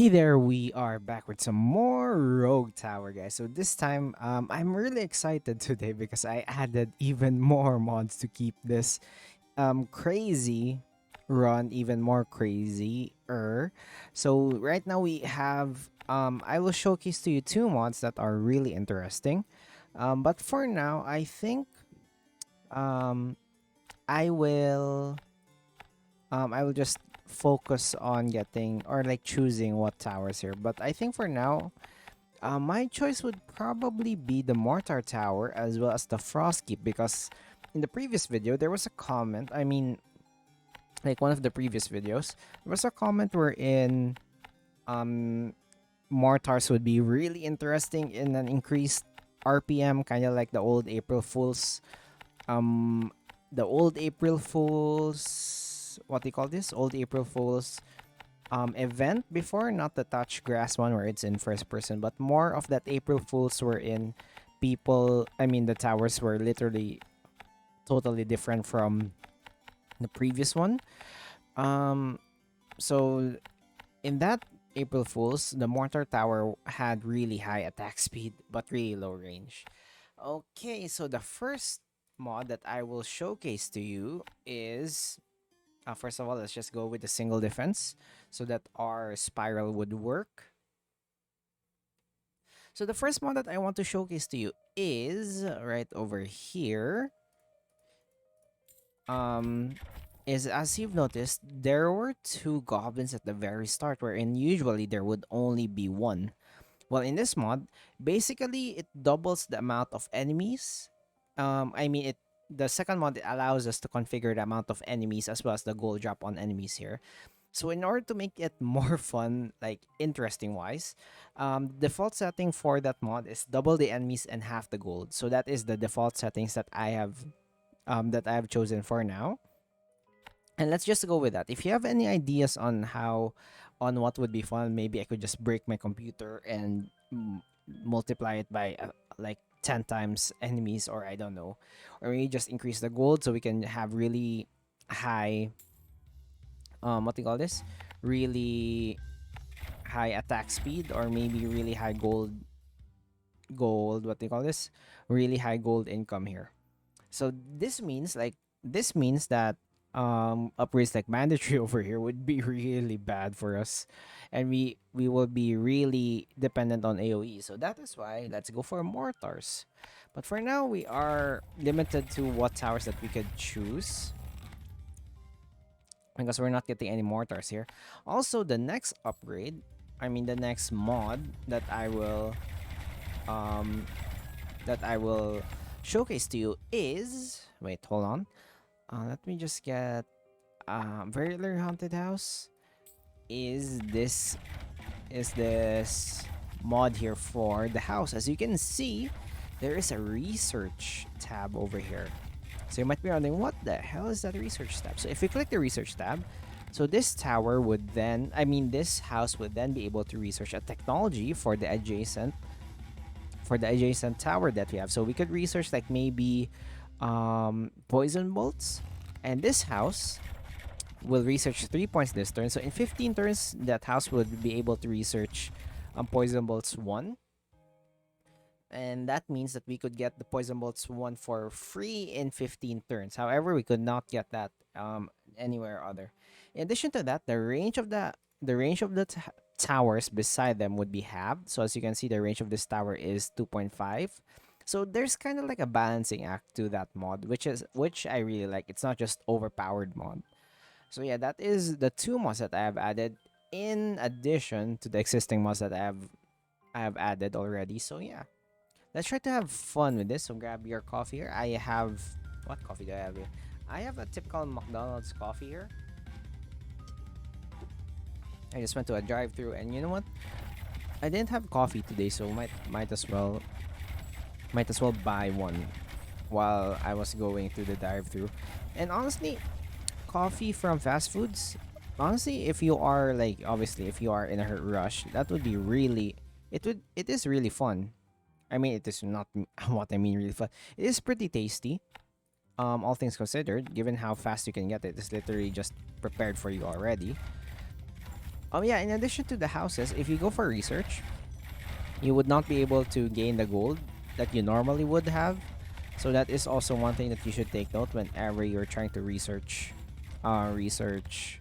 Hey there, we are back with some more Rogue Tower, guys. So this time, I'm really excited today because I added even more mods to keep this crazy run even more crazier. So right now we have I will showcase to you two mods that are really interesting. But for now, I think um I will I will just focus on getting or like choosing what towers here. But I think for now, my choice would probably be the Mortar Tower as well as the Frost Keep because in the previous video there was a comment. I mean, like one of the previous videos, there was a comment wherein um mortars would be really interesting in an increased RPM, kind of like um the old April Fools, what do you call this? Old April Fools event before, not the touch grass one where it's in first person, but more of that April Fools were in people. I mean, the towers were literally totally different from the previous one. Um, so in that April Fools, the mortar tower had really high attack speed but really low range. Okay, so the first mod that I will showcase to you is first of all, let's just go with the single defense so that our spiral would work. So the first mod that I want to showcase to you is right over here. Um, is as you've noticed, there were two goblins at the very start, wherein usually there would only be one. Well, in this mod, basically it doubles the amount of enemies. I mean it. The second mod allows us to configure the amount of enemies as well as the gold drop on enemies here. So in order to make it more fun, like interesting wise, default setting for that mod is double the enemies and half the gold. So that is the default settings that I have chosen for now. And let's just go with that. If you have any ideas on on what would be fun, maybe I could just break my computer and multiply it by like 10 times enemies, or I don't know, or maybe just increase the gold so we can have really high what do you call this? Really high attack speed, or maybe really high gold what do you call this? Really high gold income here. So this means that upgrades like mandatory over here would be really bad for us, and we will be really dependent on AoE. So that is why let's go for mortars. But for now we are limited to what towers that we could choose because we're not getting any mortars here. Also, the next upgrade, I mean the next mod um that I will showcase to you is, wait, hold on. Let me just get very rare haunted house. Is this mod here for the house? As you can see, there is a research tab over here. So you might be wondering, what the hell is that research tab? So if you click the research tab, so this tower would then, I mean, this house would then be able to research a technology for the adjacent tower that we have. So we could research like maybe poison bolts, and this house will research 3 points this turn. So in 15 turns, that house would be able to research poison bolts 1, and that means that we could get the poison bolts 1 for free in 15 turns. However, we could not get that anywhere other. In addition to that, the range of the towers beside them would be halved. So as you can see, the range of this tower is 2.5. So there's kind of like a balancing act to that mod, which I really like. It's not just overpowered mod. So yeah, that is the two mods that I have added in addition to the existing mods that I have added already. So yeah, let's try to have fun with this. So grab your coffee here. I have, what coffee do I have here? I have a typical McDonald's coffee here. I just went to a drive-through, and you know what? I didn't have coffee today, so might as well buy one while I was going through the drive-through. And honestly, coffee from fast foods, honestly, if you are like, obviously if you are in a rush, that would be really, it is really fun. I mean, it is not what I mean really fun. It is pretty tasty. All things considered, given how fast you can get it, it's literally just prepared for you already. Oh yeah, in addition to the houses, if you go for research, you would not be able to gain the gold that you normally would have. So that is also one thing that you should take note whenever you're trying to research uh research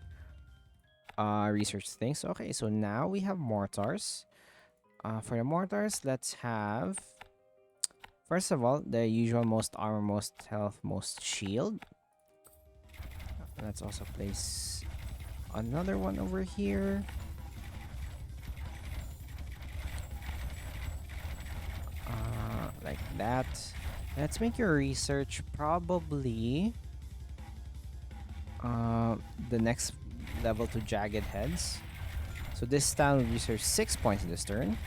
research things. Okay, so now we have mortars. For the mortars, let's have first of all the usual most armor, most health, most shield. Let's also place another one over here. Like that. Let's make your research probably uh, the next level to jagged heads. So this time will research 6 points this turn.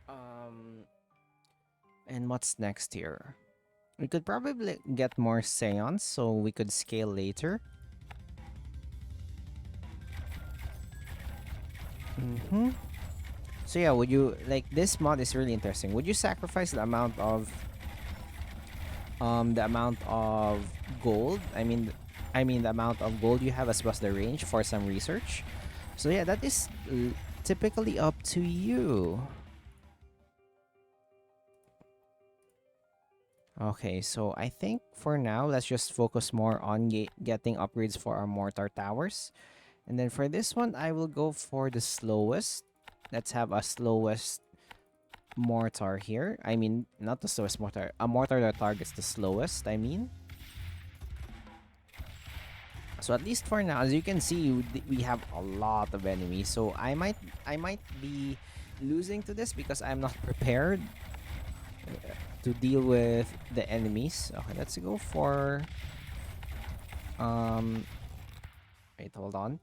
Um, and what's next here? We could probably get more seance so we could scale later. So yeah, would you like this mod is really interesting. Would you sacrifice the amount of gold? I mean the amount of gold you have as well as the range for some research. So yeah, that is typically up to you. Okay, so I think for now, let's just focus more on getting upgrades for our mortar towers. And then for this one, I will go for the slowest. Let's have a slowest mortar here. I mean, not the slowest mortar. A mortar that targets the slowest, I mean. So at least for now, as you can see, we have a lot of enemies. So I might be losing to this because I'm not prepared to deal with the enemies. Okay, let's go for um wait, hold on.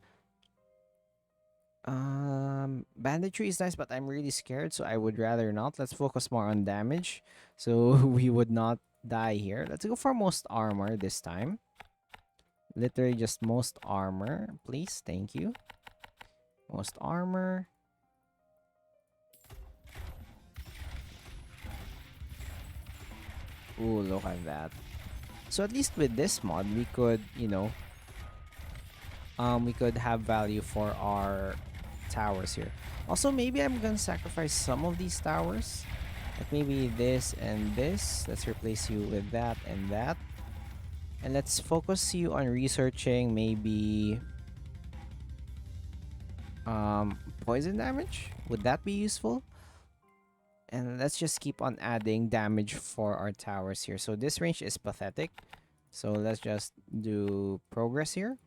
Banditry is nice, but I'm really scared, so I would rather not. Let's focus more on damage, so we would not die here. Let's go for most armor this time. Literally just most armor, please. Thank you. Most armor. Ooh, look at that. So at least with this mod, we could, we could have value for our towers here. Also, maybe I'm gonna sacrifice some of these towers. Like maybe this and this. Let's replace you with that and that. And let's focus you on researching maybe poison damage. Would that be useful? And let's just keep on adding damage for our towers here. So this range is pathetic. So let's just do progress here.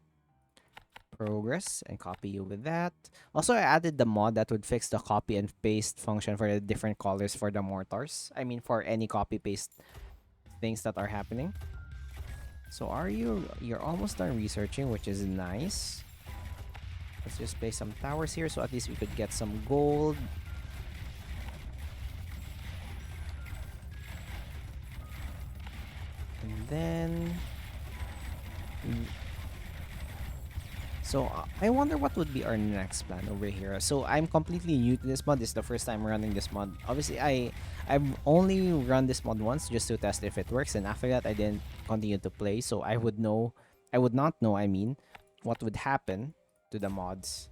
Progress and copy you with that. Also, I added the mod that would fix the copy and paste function for the different colors for the mortars. I mean, for any copy paste things that are happening. So you're almost done researching, which is nice. Let's just place some towers here so at least we could get some gold. And then so I wonder what would be our next plan over here. So I'm completely new to this mod. This is the first time running this mod. Obviously, I've only run this mod once just to test if it works, and after that I didn't continue to play. So I would not know. I mean, what would happen to the mods.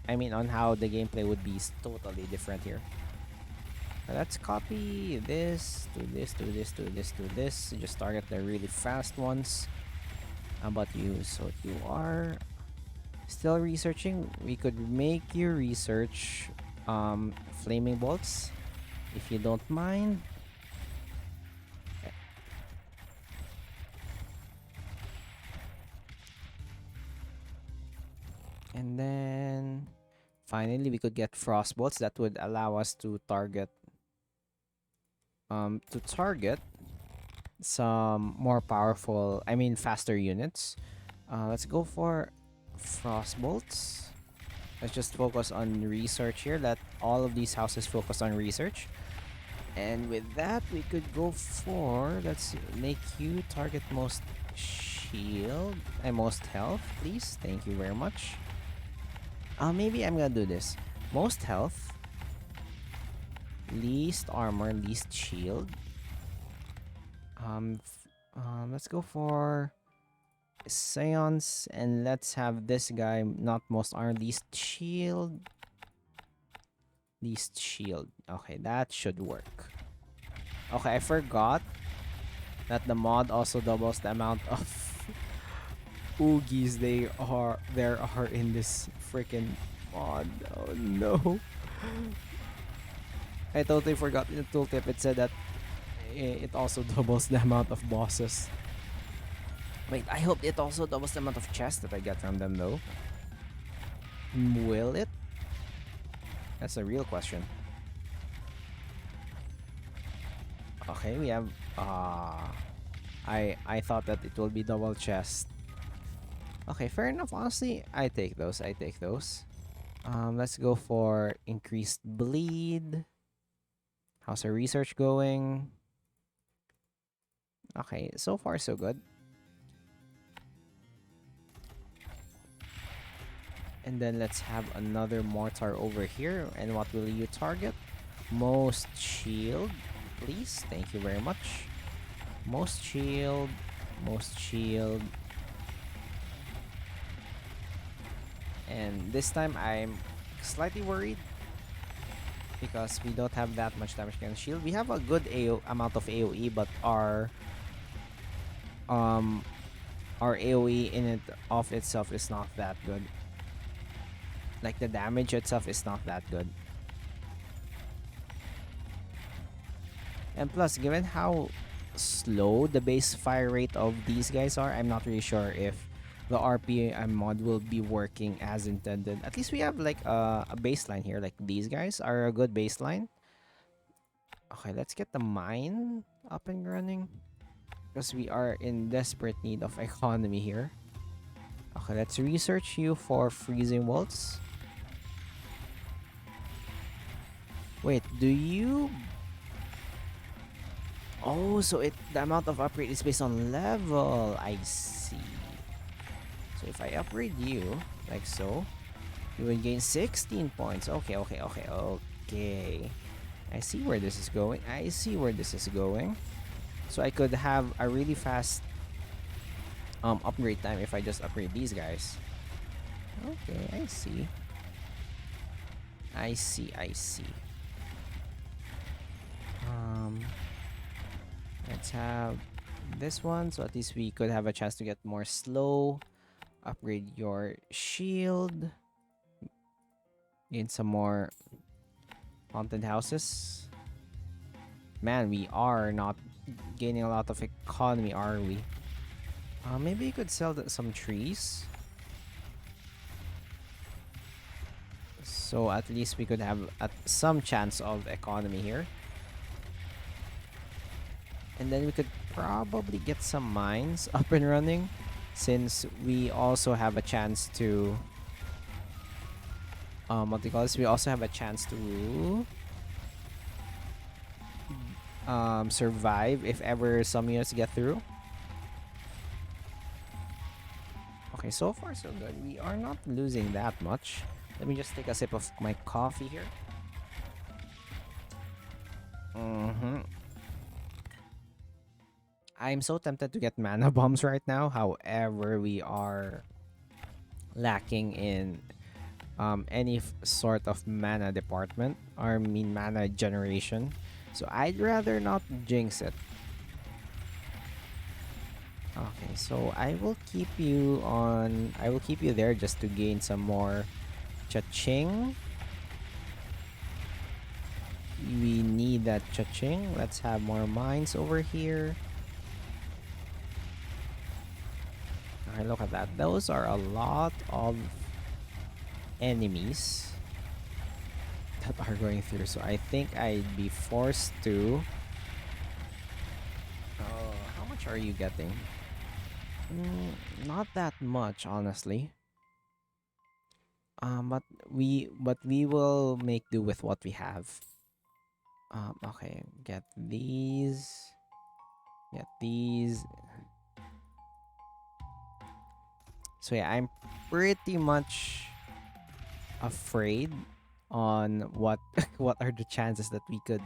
I mean, on how the gameplay would be totally different here. Let's copy this, do this, do this, do this, do this. Just target the really fast ones. How about you? So you are still researching. We could make you research flaming bolts if you don't mind. And then finally we could get frost bolts that would allow us to target some more powerful, I mean faster units. Let's go for frost bolts. Let's just focus on research here. Let all of these houses focus on research. And with that, we could go for, let's make you target most shield and most health, please. Thank you very much. Maybe I'm gonna do this. Most health, least armor, least shield. Let's go for Seance, and let's have this guy, not most armor, least shield. Least shield. Okay, that should work. Okay, I forgot that the mod also doubles the amount of oogies there are in this freaking mod. Oh no. I totally forgot in the tooltip it said that it also doubles the amount of bosses. Wait, I hope it also doubles the amount of chests that I get from them though. Will it? That's a real question. Okay, we have I thought that it will be double chest. Okay, fair enough. Honestly, I take those. I take those. Let's go for increased bleed. How's our research going? Okay, so far so good. And then let's have another mortar over here. And what will you target? Most shield, please. Thank you very much. Most shield. Most shield. And this time I'm slightly worried because we don't have that much damage against shield. We have a good amount of AoE, but our AoE in it of itself is not that good. Like the damage itself is not that good. And plus, given how slow the base fire rate of these guys are, I'm not really sure if the RPM mod will be working as intended. At least we have like a baseline here. Like these guys are a good baseline. Okay, let's get the mine up and running because we are in desperate need of economy here. Okay, let's research you for freezing bolts. Wait, do you... Oh, so the amount of upgrade is based on level. I see. So if I upgrade you, like so, you will gain 16 points. Okay, okay, okay, okay. I see where this is going. I see where this is going. So I could have a really fast upgrade time if I just upgrade these guys. Okay, I see. I see, I see. Let's have this one, so at least we could have a chance to get more slow. Upgrade your shield. Gain some more haunted houses. Man, we are not gaining a lot of economy, are we? Maybe you could sell some trees. So at least we could have some chance of economy here. And then we could probably get some mines up and running, since we also have a chance to what do you call this? We also have a chance to survive if ever some units get through. Okay, so far so good. We are not losing that much. Let me just take a sip of my coffee here. I'm so tempted to get mana bombs right now. However, we are lacking in any sort of mana department, or I mean mana generation. So I'd rather not jinx it. Okay, so I will keep you there just to gain some more cha-ching. We need that cha-ching. Let's have more mines over here. Okay, look at that. Those are a lot of enemies that are going through. So I think I'd be forced to... how much are you getting? Not that much, honestly. But we will make do with what we have. Okay, get these. Get these. So yeah, I'm pretty much afraid on what what are the chances that we could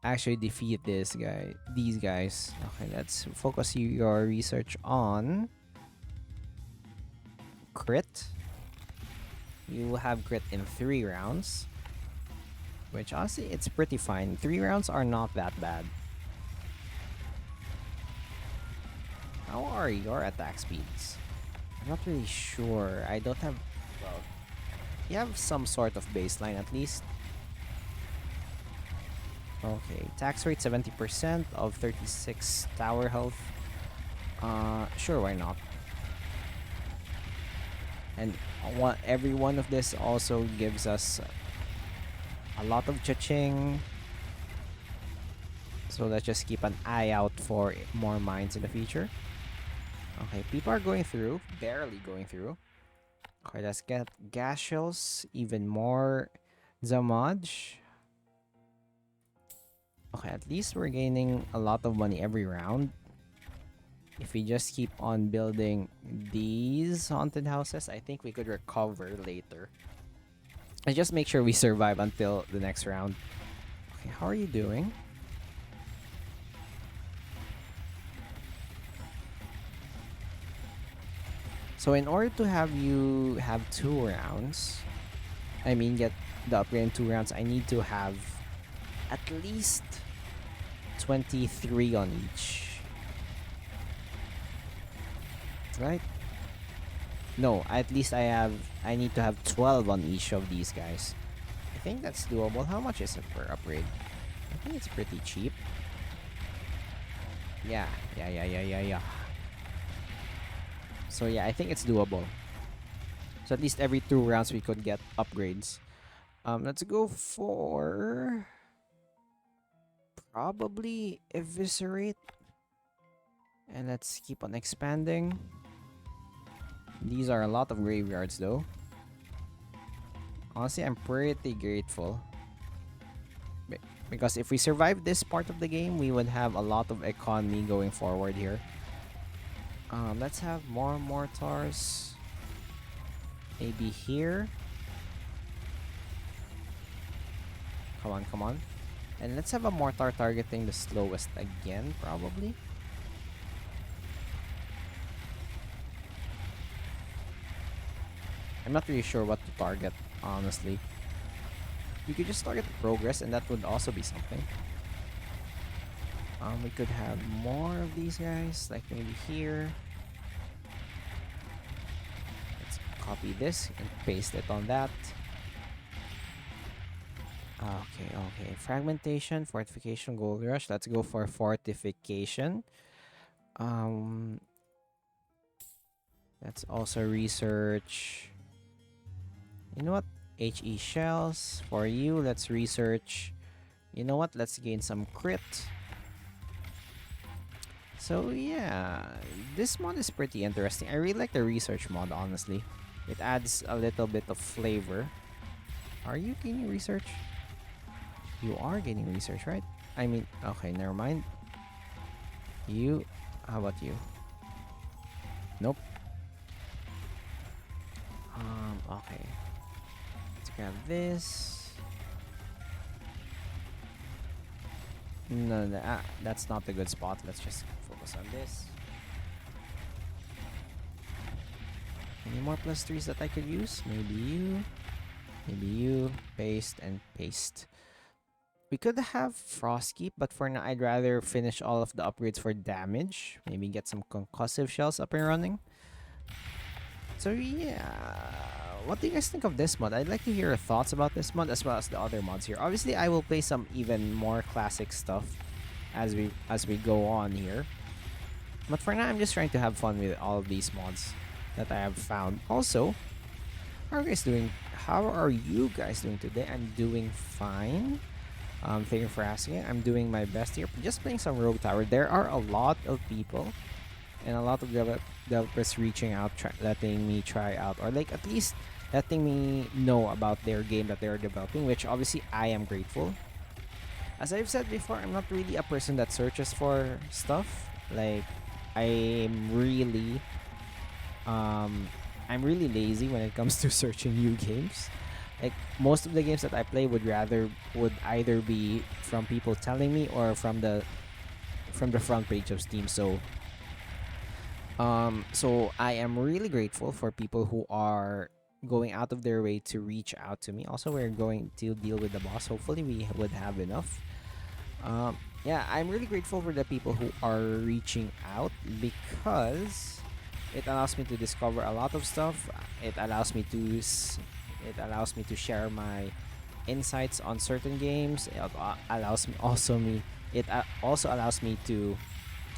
actually defeat these guys. Okay, let's focus your research on crit. You will have crit in 3 rounds. Which honestly, it's pretty fine. 3 rounds are not that bad. How are your attack speeds? I'm not really sure. I don't have... Well, you have some sort of baseline at least. Okay, tax rate 70% of 36 tower health. Sure, why not? And every one of this also gives us a lot of cha-ching. So let's just keep an eye out for more mines in the future. Okay, people are going through, barely going through. Okay, let's get gas shells, even more damage. Okay, at least we're gaining a lot of money every round. If we just keep on building these haunted houses, I think we could recover later. And just make sure we survive until the next round. Okay, how are you doing? So in order to have you have 2 rounds, I mean get the upgrade in 2 rounds, I need to have at least 23 on each. Right? No, at least I need to have 12 on each of these guys. I think that's doable. How much is it per upgrade? I think it's pretty cheap. Yeah. So yeah, I think it's doable. So at least every 2 rounds we could get upgrades. Let's go for probably eviscerate. And let's keep on expanding. These are a lot of graveyards though. Honestly, I'm pretty grateful. Because if we survive this part of the game, we would have a lot of economy going forward here. Let's have more mortars. Maybe here. Come on. And let's have a mortar targeting the slowest again, probably. I'm not really sure what to target, honestly. We could just target progress, and that would also be something. We could have more of these guys, like maybe here. Let's copy this and paste it on that. Okay. Fragmentation, fortification, gold rush. Let's go for fortification. Let's also research. You know what? HE shells for you. Let's research. You know what? Let's gain some crit. So yeah, this mod is pretty interesting. I really like the research mod, honestly. It adds a little bit of flavor. Are you gaining research? You are gaining research, right? I mean, okay, never mind. You, how about you? Nope. Okay. Let's grab this. No, that's not the good spot. Let's just focus on this. Any more +3s that I could use? Maybe you. Maybe you. Paste and paste. We could have Frostkeep, but for now, I'd rather finish all of the upgrades for damage. Maybe get some concussive shells up and running. So yeah, what do you guys think of this mod? I'd like to hear your thoughts about this mod as well as the other mods here. Obviously, I will play some even more classic stuff as we go on here. But for now, I'm just trying to have fun with all of these mods that I have found. Also, how are you guys doing? How are you guys doing today? I'm doing fine. Thank you for asking. I'm doing my best here. Just playing some Rogue Tower. There are a lot of people and a lot of developers reaching out, letting me try out, or like at least letting me know about their game that they're developing, which obviously I am grateful. As I've said before, I'm not really a person that searches for stuff. Like, I'm really lazy when it comes to searching new games. Like, most of the games that I play would either be from people telling me or from the front page of Steam. So So I am really grateful for people who are going out of their way to reach out to me. Also, we're going to deal with the boss. Hopefully, we would have enough. Yeah, I'm really grateful for the people who are reaching out because it allows me to discover a lot of stuff. It allows me to share my insights on certain games. Allows me also me it also allows me to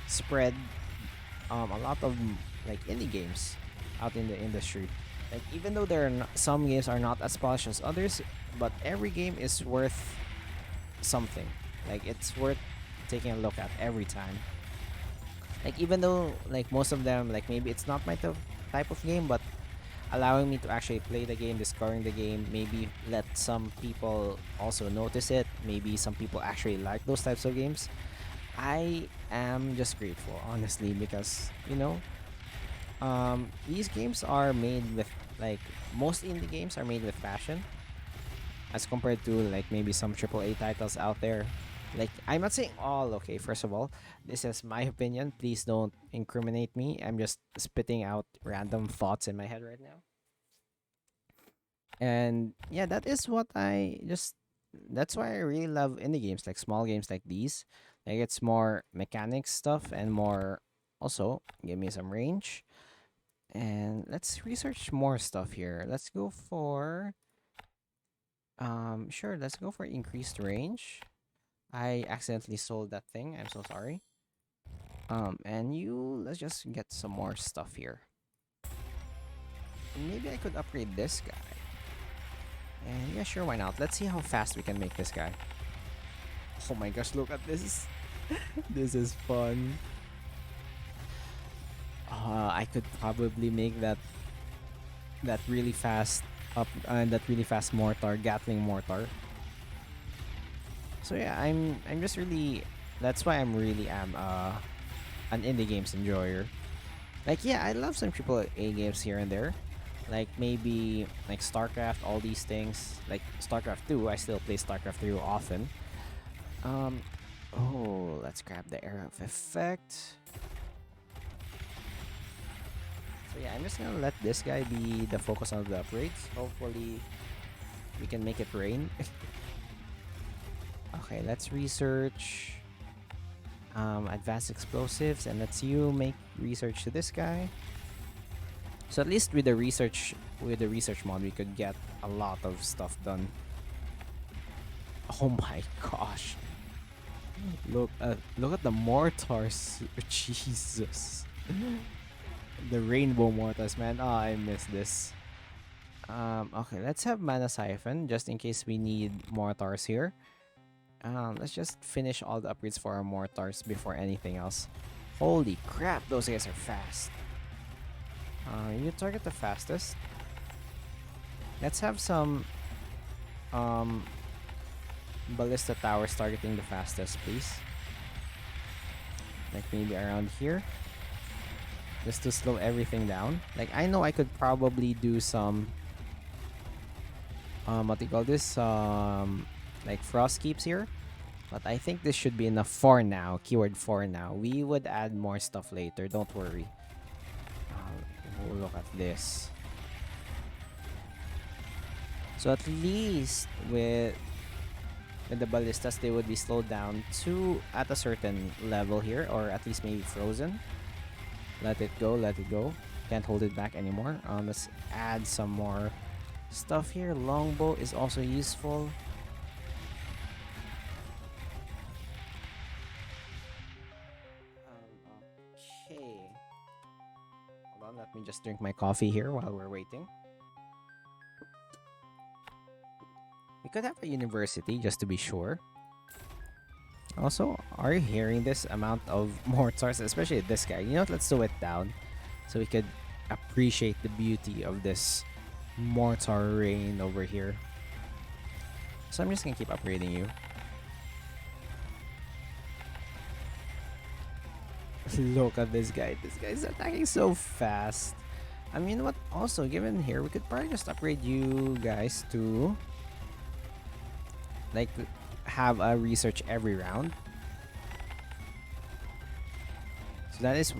spread a lot of like indie games out in the industry. Like even though some games are not as polished as others, but every game is worth something. Like it's worth taking a look at every time. Like even though like most of them like maybe it's not my type of game, but allowing me to actually play the game, discovering the game, maybe let some people also notice it. Maybe some people actually like those types of games. I am just grateful, honestly, because these games are made with like most indie games are made with passion, as compared to like maybe some AAA titles out there. Like I'm not saying all. Okay, first of all, this is my opinion. Please don't incriminate me. I'm just spitting out random thoughts in my head right now. And yeah, that is what I just. That's why I really love indie games, like small games like these. Like it's more mechanics stuff and more. Also, give me some range. And let's research more stuff here. Let's go for sure, let's go for increased range. I accidentally sold that thing. I'm so sorry. And let's just get some more stuff here. Maybe I could upgrade this guy. And yeah, sure, why not? Let's see how fast we can make this guy. Oh my gosh, look at this. This is fun. I could probably make that really fast that really fast mortar, Gatling mortar. So yeah, I'm just really that's why I'm really am an indie games enjoyer. Like yeah, I love some triple A games here and there. Like maybe like StarCraft, all these things. Like StarCraft 2, I still play StarCraft 3 often. Um oh, let's grab the Era of Effect. So yeah, I'm just gonna let this guy be the focus of the upgrades. Hopefully we can make it rain. Okay, let's research advanced explosives, and let's you make research to this guy. So at least with the research mod, we could get a lot of stuff done. Oh my gosh! Look at the mortars. Jesus, the rainbow mortars, man. Oh, I miss this. Okay, let's have mana siphon just in case we need mortars here. Let's just finish all the upgrades for our mortars before anything else. Holy crap, those guys are fast. You target the fastest. Let's have some um ballista towers targeting the fastest, please. Like maybe around here. Just to slow everything down. Like I know I could probably do some what do you call this? Like frost keeps here. But I think this should be enough for now. Keyword for now. We would add more stuff later. Don't worry. Oh, look at this. So at least with the ballistas, they would be slowed down to at a certain level here, or at least maybe frozen. Let it go. Let it go. Can't hold it back anymore. Let's add some more stuff here. Longbow is also useful. Okay. Hold on, let me just drink my coffee here while we're waiting. We could have a university just to be sure. Also, are you hearing this amount of mortars, especially this guy? You know what, let's slow it down so we could appreciate the beauty of this mortar rain over here. So I'm just gonna keep upgrading you. Look at this guy. This guy's attacking so fast. I mean, what? Also, given here, we could probably just upgrade you guys to like have a research every round. So That is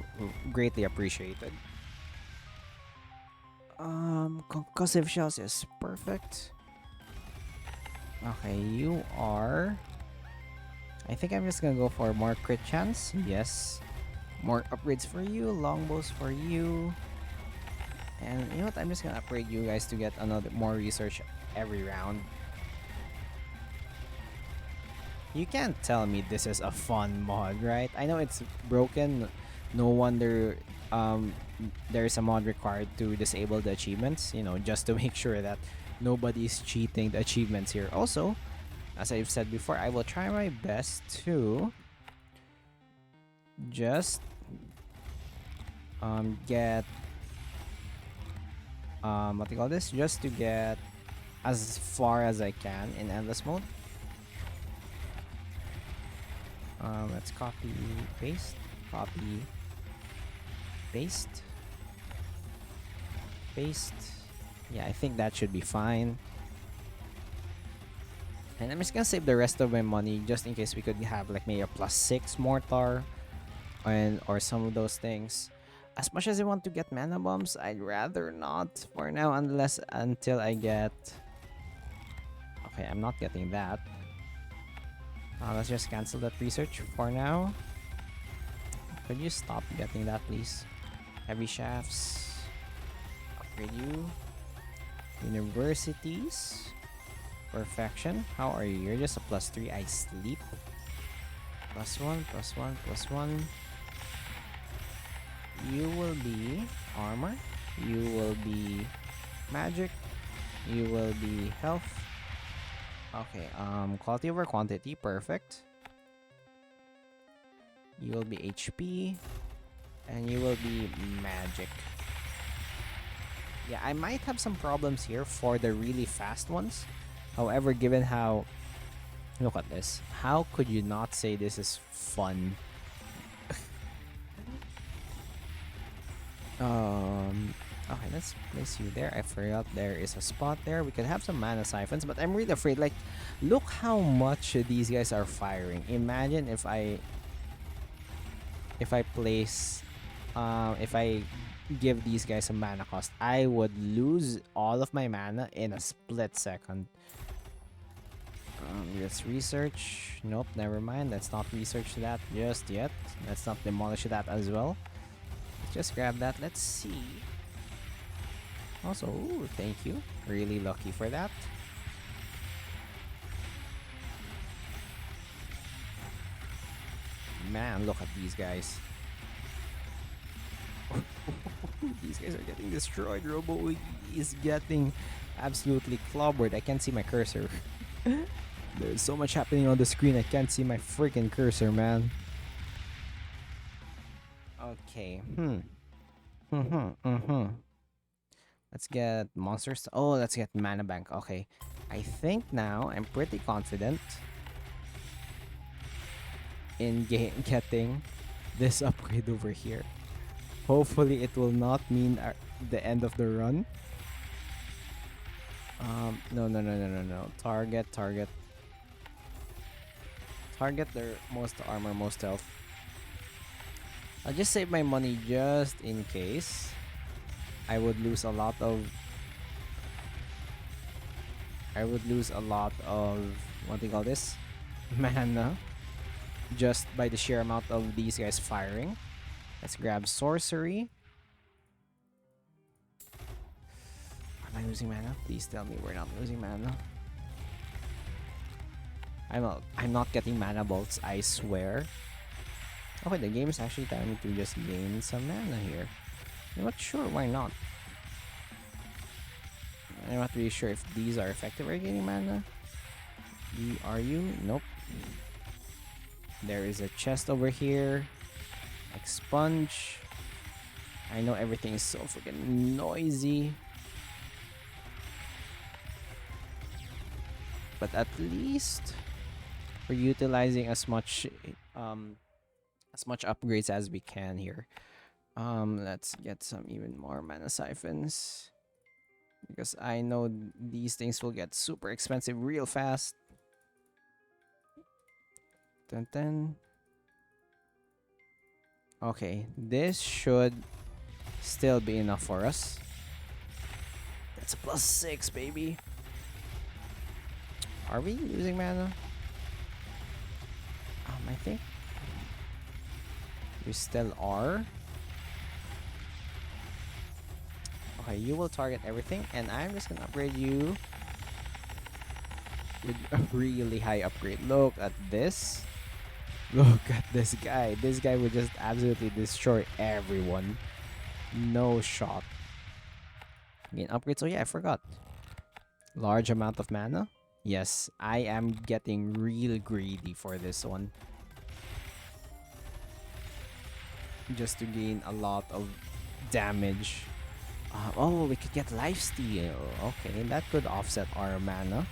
greatly appreciated. Concussive shells is perfect. Okay, you are. I think I'm just gonna go for more crit chance. Yes. More upgrades for you, longbows for you. And you know what? I'm just gonna upgrade you guys to get another more research every round. You can't tell me this is a fun mod, right? I know it's broken. No wonder there's a mod required to disable the achievements, you know, just to make sure that nobody's cheating the achievements here. Also, as I've said before, I will try my best to just get what do you call this? Just to get as far as I can in endless mode. Let's copy, paste, copy, paste, paste. Yeah, I think that should be fine. And I'm just gonna save the rest of my money just in case we could have like maybe a +6 mortar and or some of those things. As much as I want to get mana bombs, I'd rather not for now unless until I get. Okay, I'm not getting that. Let's just cancel that research for now. Could you stop getting that, please? Heavy shafts. Upgrade you. Universities. Perfection. How are you? You're just a +3. I sleep. +1, +1, +1. You will be armor. You will be magic. You will be health. Okay, quality over quantity, perfect. You will be HP. And you will be magic. Yeah, I might have some problems here for the really fast ones. However, given how... Look at this. How could you not say this is fun? Okay, let's place you there. I forgot there is a spot there. We could have some mana siphons, but I'm really afraid. Like, look how much these guys are firing. Imagine if I place, if I give these guys a mana cost, I would lose all of my mana in a split second. Let's research. Nope, never mind. Let's not research that just yet. Let's not demolish that as well. Let's just grab that. Let's see. Also, ooh, thank you. Really lucky for that. Man, look at these guys. These guys are getting destroyed. Robo is getting absolutely clobbered. I can't see my cursor. There's so much happening on the screen. I can't see my freaking cursor, man. Okay. Let's get monsters. Oh, let's get mana bank. Okay. I think now I'm pretty confident in getting this upgrade over here. Hopefully it will not mean the end of the run. No. Target their most armor, most health. I'll just save my money just in case. I would lose a lot of what do you call this? Mana. Just by the sheer amount of these guys firing. Let's grab sorcery. Am I losing mana? Please tell me we're not losing mana. I'm not getting mana bolts, I swear. Okay, the game is actually telling me to just gain some mana here. I'm not sure, why not? I'm not really sure if these are effective at gaining mana. Are you? Nope. There is a chest over here. Expunge. I know everything is so freaking noisy. But at least we're utilizing as much upgrades as we can here. Let's get some even more mana siphons. Because I know these things will get super expensive real fast. Dun. Okay, this should still be enough for us. That's a +6, baby. Are we losing mana? I think we still are. Okay, you will target everything, and I'm just gonna upgrade you with a really high upgrade. Look at this. Look at this guy. This guy would just absolutely destroy everyone. No shot. Gain upgrades. Oh yeah, I forgot. Large amount of mana. Yes, I am getting real greedy for this one. Just to gain a lot of damage. Oh, we could get lifesteal. Okay, that could offset our mana.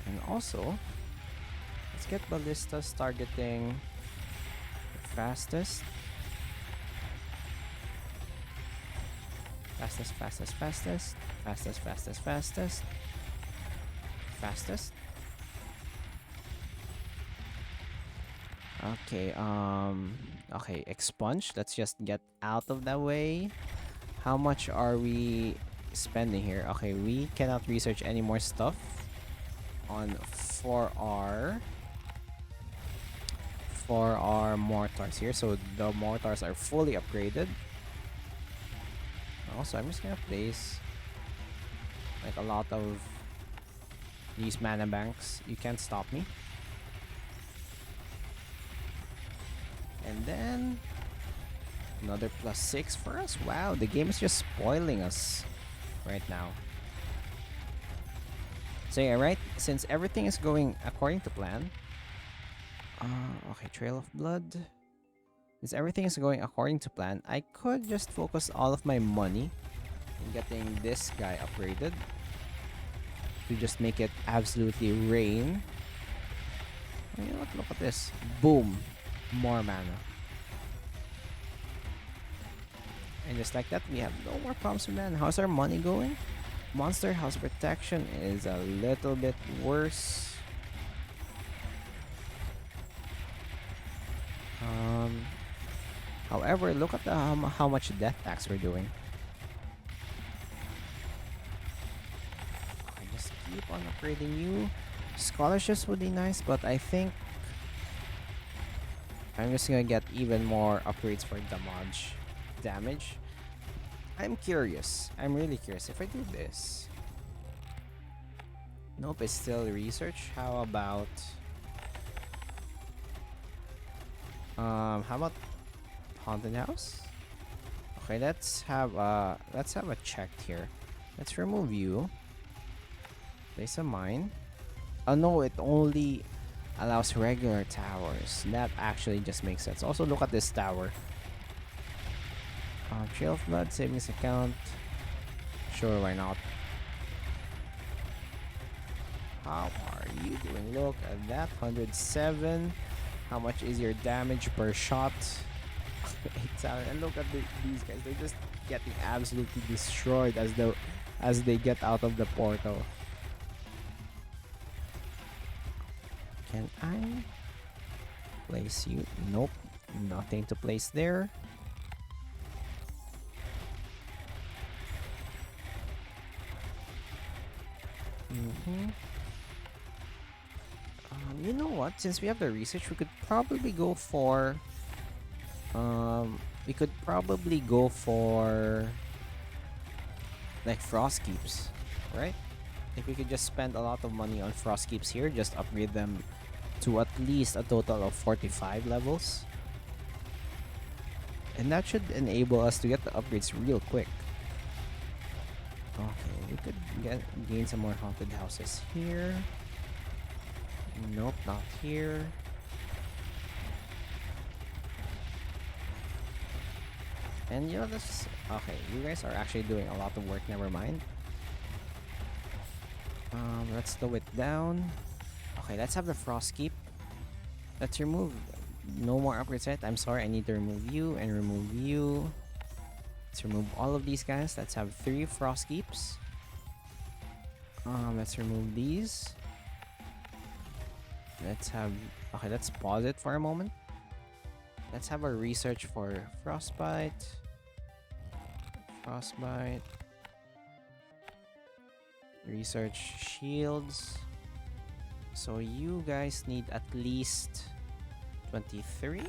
And also, let's get ballistas targeting the fastest. Fastest, fastest, fastest. Fastest, fastest, fastest. Fastest. Okay, okay, expunge. Let's just get out of that way. How much are we spending here? Okay, we cannot research any more stuff on for our mortars here. So the mortars are fully upgraded. Also, I'm just gonna place like a lot of these mana banks. You can't stop me. And then another +6 for us. Wow, the game is just spoiling us right now. So yeah, right? Since everything is going according to plan. Okay, Trail of Blood. Since everything is going according to plan, I could just focus all of my money in getting this guy upgraded to just make it absolutely rain. Oh, you know what? Look at this. Boom. More mana. And just like that, we have no more problems with mana. How's our money going? Monster House Protection is a little bit worse. However, look at how much death tax we're doing. I just keep on upgrading you. Scholarships would be nice, but I think I'm just gonna get even more upgrades for damage. I'm curious. I'm really curious. If I do this, nope, it's still research. How about haunted house? Okay, let's have a check here. Let's remove you. Place a mine. Oh no, it only allows regular towers. That actually just makes sense. Also, look at this tower. Trail of Blood, savings account. Sure, why not? How are you doing? Look at that, 107. How much is your damage per shot? 8,000. And look at these guys. They're just getting absolutely destroyed as they get out of the portal. Can I place you? Nope. Nothing to place there. You know what? Since we have the research, we could probably go for like frost keeps, right? If we could just spend a lot of money on frost keeps here, just upgrade them to at least a total of 45 levels. And that should enable us to get the upgrades real quick. Okay, we could gain some more haunted houses here. Nope, not here. And you know, this. Okay, you guys are actually doing a lot of work, never mind. Let's slow it down. Okay, let's have the frost keep. Let's remove no more upgrades, right? I'm sorry, I need to remove you and remove you. Let's remove all of these guys. Let's have 3 frost keeps. Let's remove these. Let's have Okay, let's pause it for a moment. Let's have a research for frostbite. Frostbite. Research shields. So you guys need at least 23,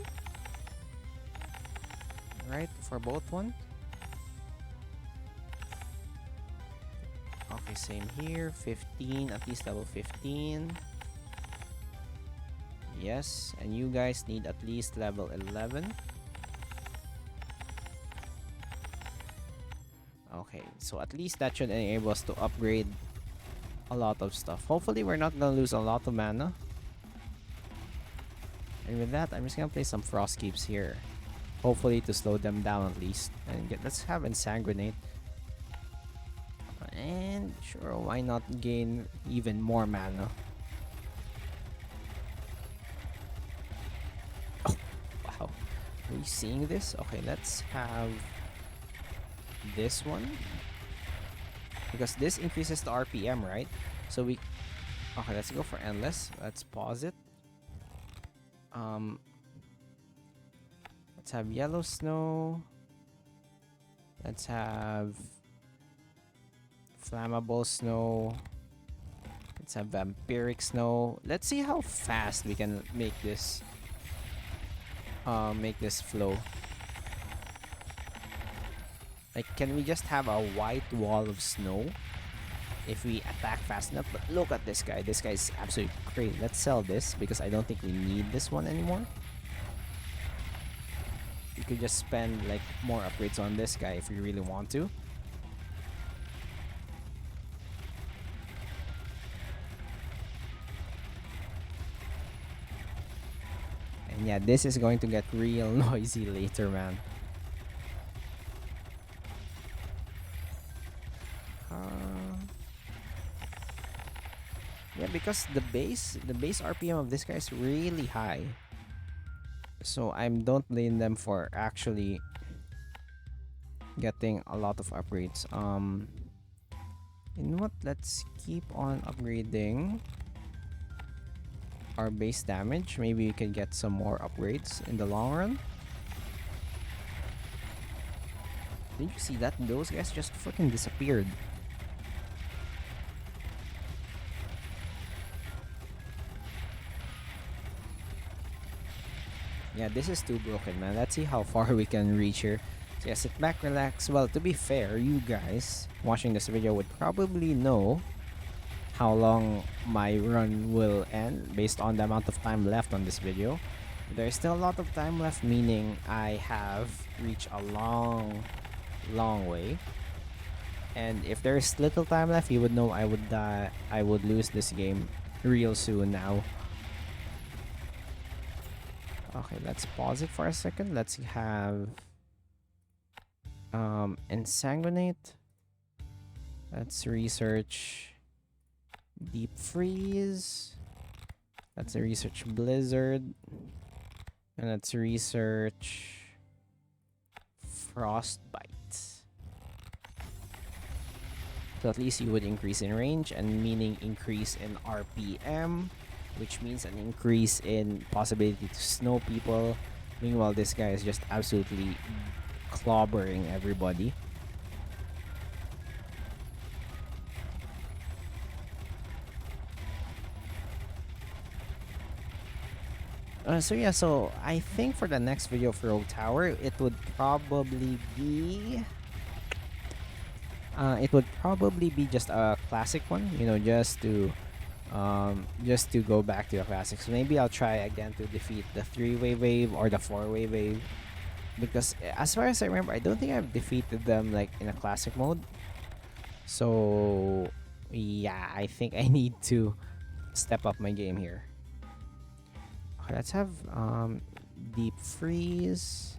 right? For both one. Okay, same here. 15, at least level 15. Yes, and you guys need at least level 11. Okay, so at least that should enable us to upgrade a lot of stuff. Hopefully we're not gonna lose a lot of mana. And with that, I'm just gonna play some Frost Keeps here. Hopefully to slow them down at least. And let's have Ensanguinate. And sure, why not gain even more mana? Oh, wow. Are you seeing this? Okay, let's have this one. Because this increases the RPM, right? So we... Okay, let's go for Endless. Let's pause it. Let's have Yellow Snow. Let's have Flammable Snow. Let's have Vampiric Snow. Let's see how fast we can make this flow. Like, can we just have a white wall of snow if we attack fast enough? But look at this guy. This guy's absolutely crazy. Let's sell this because I don't think we need this one anymore. We could just spend like more upgrades on this guy if we really want to. And yeah, this is going to get real noisy later, man. Yeah, because the base RPM of this guy is really high. So I don't blame them for actually getting a lot of upgrades. You know what? Let's keep on upgrading our base damage. Maybe we can get some more upgrades in the long run. Did you see that? Those guys just freaking disappeared. Yeah, this is too broken, man. Let's see how far we can reach here. So yeah, sit back, relax. Well, to be fair, you guys watching this video would probably know how long my run will end based on the amount of time left on this video. There's still a lot of time left, meaning I have reached a long way. And if there's little time left, you would know I would die. I would lose this game real soon now. Okay, let's pause it for a second. Let's have Ensanguinate. Let's research Deep Freeze. Let's research Blizzard. And let's research Frostbite. So at least you would increase in range, and meaning increase in RPM, which means an increase in possibility to snow people. Meanwhile, this guy is just absolutely clobbering everybody. So yeah, so I think for the next video of Rogue Tower, it would probably be just a classic one, you know, just to go back to the classics. Maybe I'll try again to defeat the 3-way wave or the 4-way wave, because as far as I remember, I don't think I've defeated them like in a classic mode. So yeah, I think I need to step up my game here. Okay, let's have Deep Freeze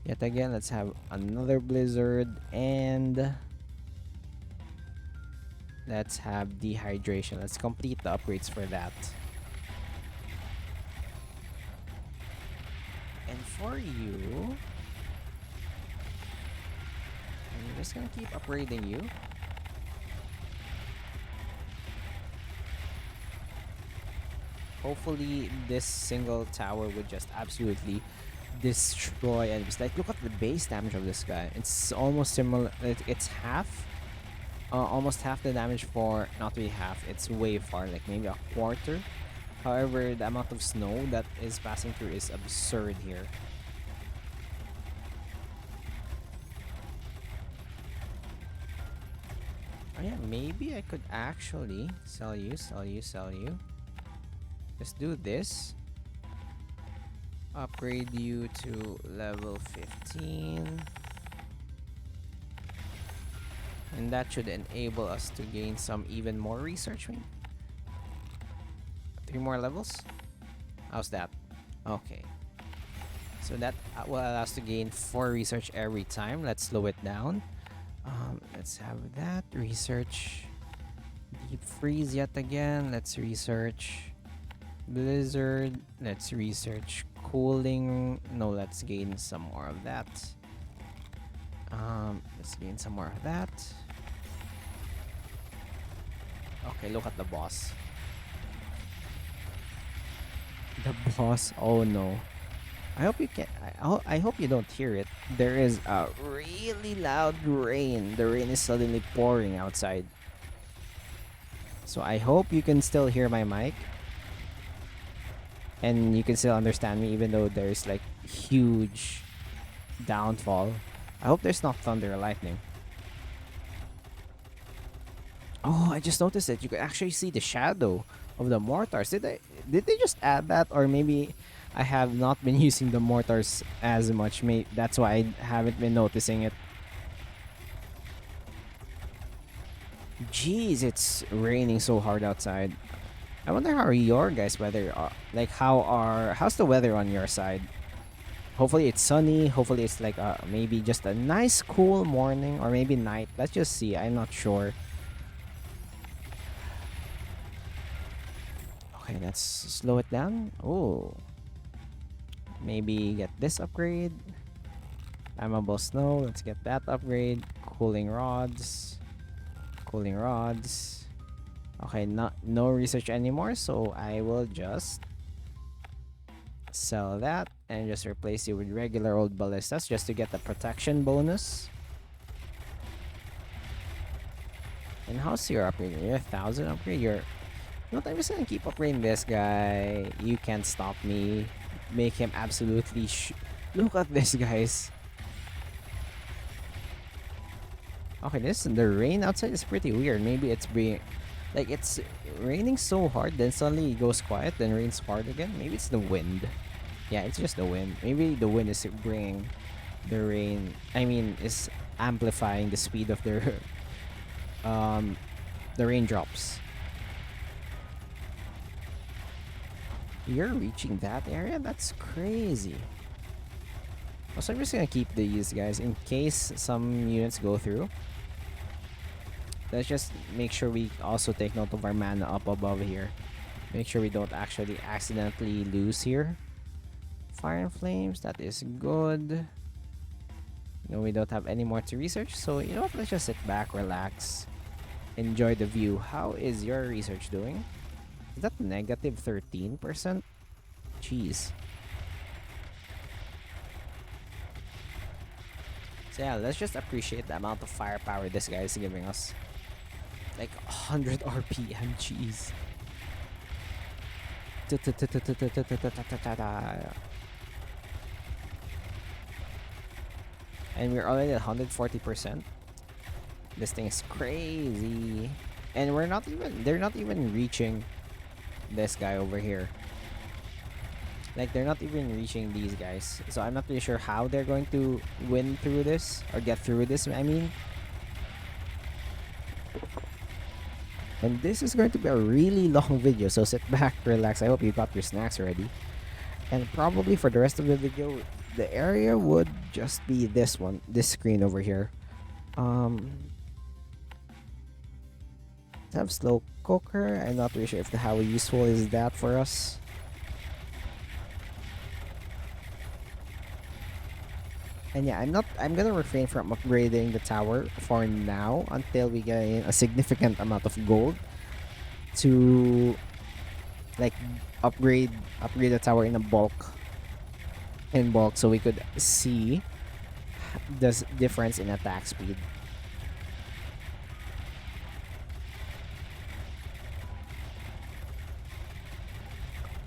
yet again. Let's have another Blizzard, and let's have Dehydration. Let's complete the upgrades for that. And for you, I'm just gonna keep upgrading you. Hopefully, this single tower would just absolutely destroy enemies. Like, look at the base damage of this guy. It's almost similar. It's half, almost half the damage for not really half. It's way far, like maybe a quarter. However, the amount of snow that is passing through is absurd here. Oh yeah, maybe I could actually sell you, sell you, sell you. Let's do this. Upgrade you to level 15. And that should enable us to gain some even more research. 3 more levels? How's that? Okay. So that will allow us to gain 4 research every time. Let's slow it down. Let's have that. Research. Deep freeze yet again. Let's research. Blizzard. Let's research cooling. No, let's gain some more of that. Let's gain some more of that. Okay, look at the boss. The boss. Oh no. I hope you can. I hope you don't hear it. There is a really loud rain. The rain is suddenly pouring outside. So I hope you can still hear my mic. And you can still understand me even though there's like huge downfall. I hope there's not thunder or lightning. Oh, I just noticed that you could actually see the shadow of the mortars. Did they just add that, or maybe I have not been using the mortars as much. That's why I haven't been noticing it. Jeez, it's raining so hard outside. I wonder how your guys' weather are. Like how's the weather on your side? Hopefully it's sunny. Hopefully it's like maybe just a nice cool morning or maybe night. Let's just see. I'm not sure. Okay, let's slow it down. Oh. Maybe get this upgrade. Flammable snow. Let's get that upgrade. Cooling rods. Cooling rods. Okay, no research anymore, so I will just sell that and just replace it with regular old ballistas just to get the protection bonus. And how's your upgrade? You're 1,000 upgrade. I'm just gonna keep upgrading this guy. You can't stop me. Make him absolutely look at this, guys. Okay, the rain outside is pretty weird. Maybe it's being like it's raining so hard, then suddenly it goes quiet, then rains hard again. Maybe it's the wind. Yeah, it's just the wind. Maybe the wind is bringing the rain. I mean, is amplifying the speed of the raindrops. You're reaching that area? That's crazy. Also, I'm just gonna keep these guys in case some units go through. Let's just make sure we also take note of our mana up above here. Make sure we don't actually accidentally lose here. Fire and flames, that is good. No, we don't have any more to research, so you know what, let's just sit back, relax, enjoy the view. How is your research doing? Is that negative 13%? Jeez. So yeah, let's just appreciate the amount of firepower this guy is giving us. Like 100 RPM, jeez. And we're already at 140%. This thing is crazy. And they're not even reaching this guy over here. Like, they're not even reaching these guys. So I'm not really sure how they're going to win through this. Or get through this, I mean. And this is going to be a really long video. So sit back, relax. I hope you got your snacks ready. And probably for the rest of the video, the area would just be this this screen over here. Let's have slow cooker. I'm not really sure how useful is that for us. And yeah, I'm gonna refrain from upgrading the tower for now until we get a significant amount of gold to like upgrade upgrade the tower in bulk so we could see the difference in attack speed.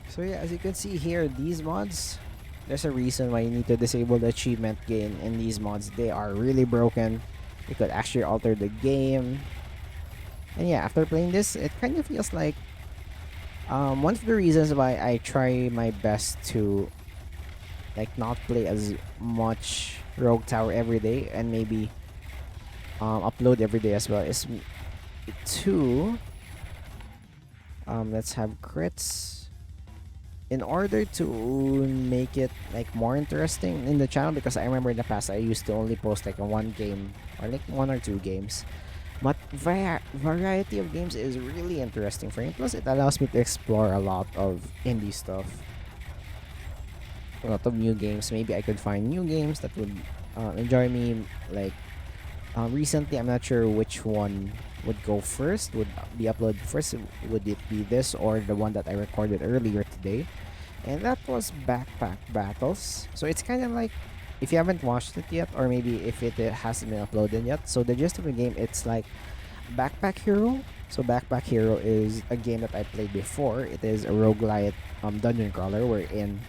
So yeah, as you can see here, these mods, there's a reason why you need to disable the achievement gain in these mods. They are really broken. It could actually alter the game. And yeah, after playing this, it kind of feels like one of the reasons why I try my best to like not play as much Rogue Tower every day and maybe upload every day as well is to let's have crits in order to make it like more interesting in the channel, because I remember in the past I used to only post like a one game or like one or two games. But variety of games is really interesting for me. Plus, it allows me to explore a lot of indie stuff, a lot of new games. Maybe I could find new games that would enjoy me. Like recently, I'm not sure which one would go first, would be uploaded first. Would it be this or the one that I recorded earlier today? And that was Backpack Battles. So it's kind of like, if you haven't watched it yet, or maybe if it hasn't been uploaded yet. So the gist of the game, it's like Backpack Hero. So Backpack Hero is a game that I played before. It is a roguelite dungeon crawler wherein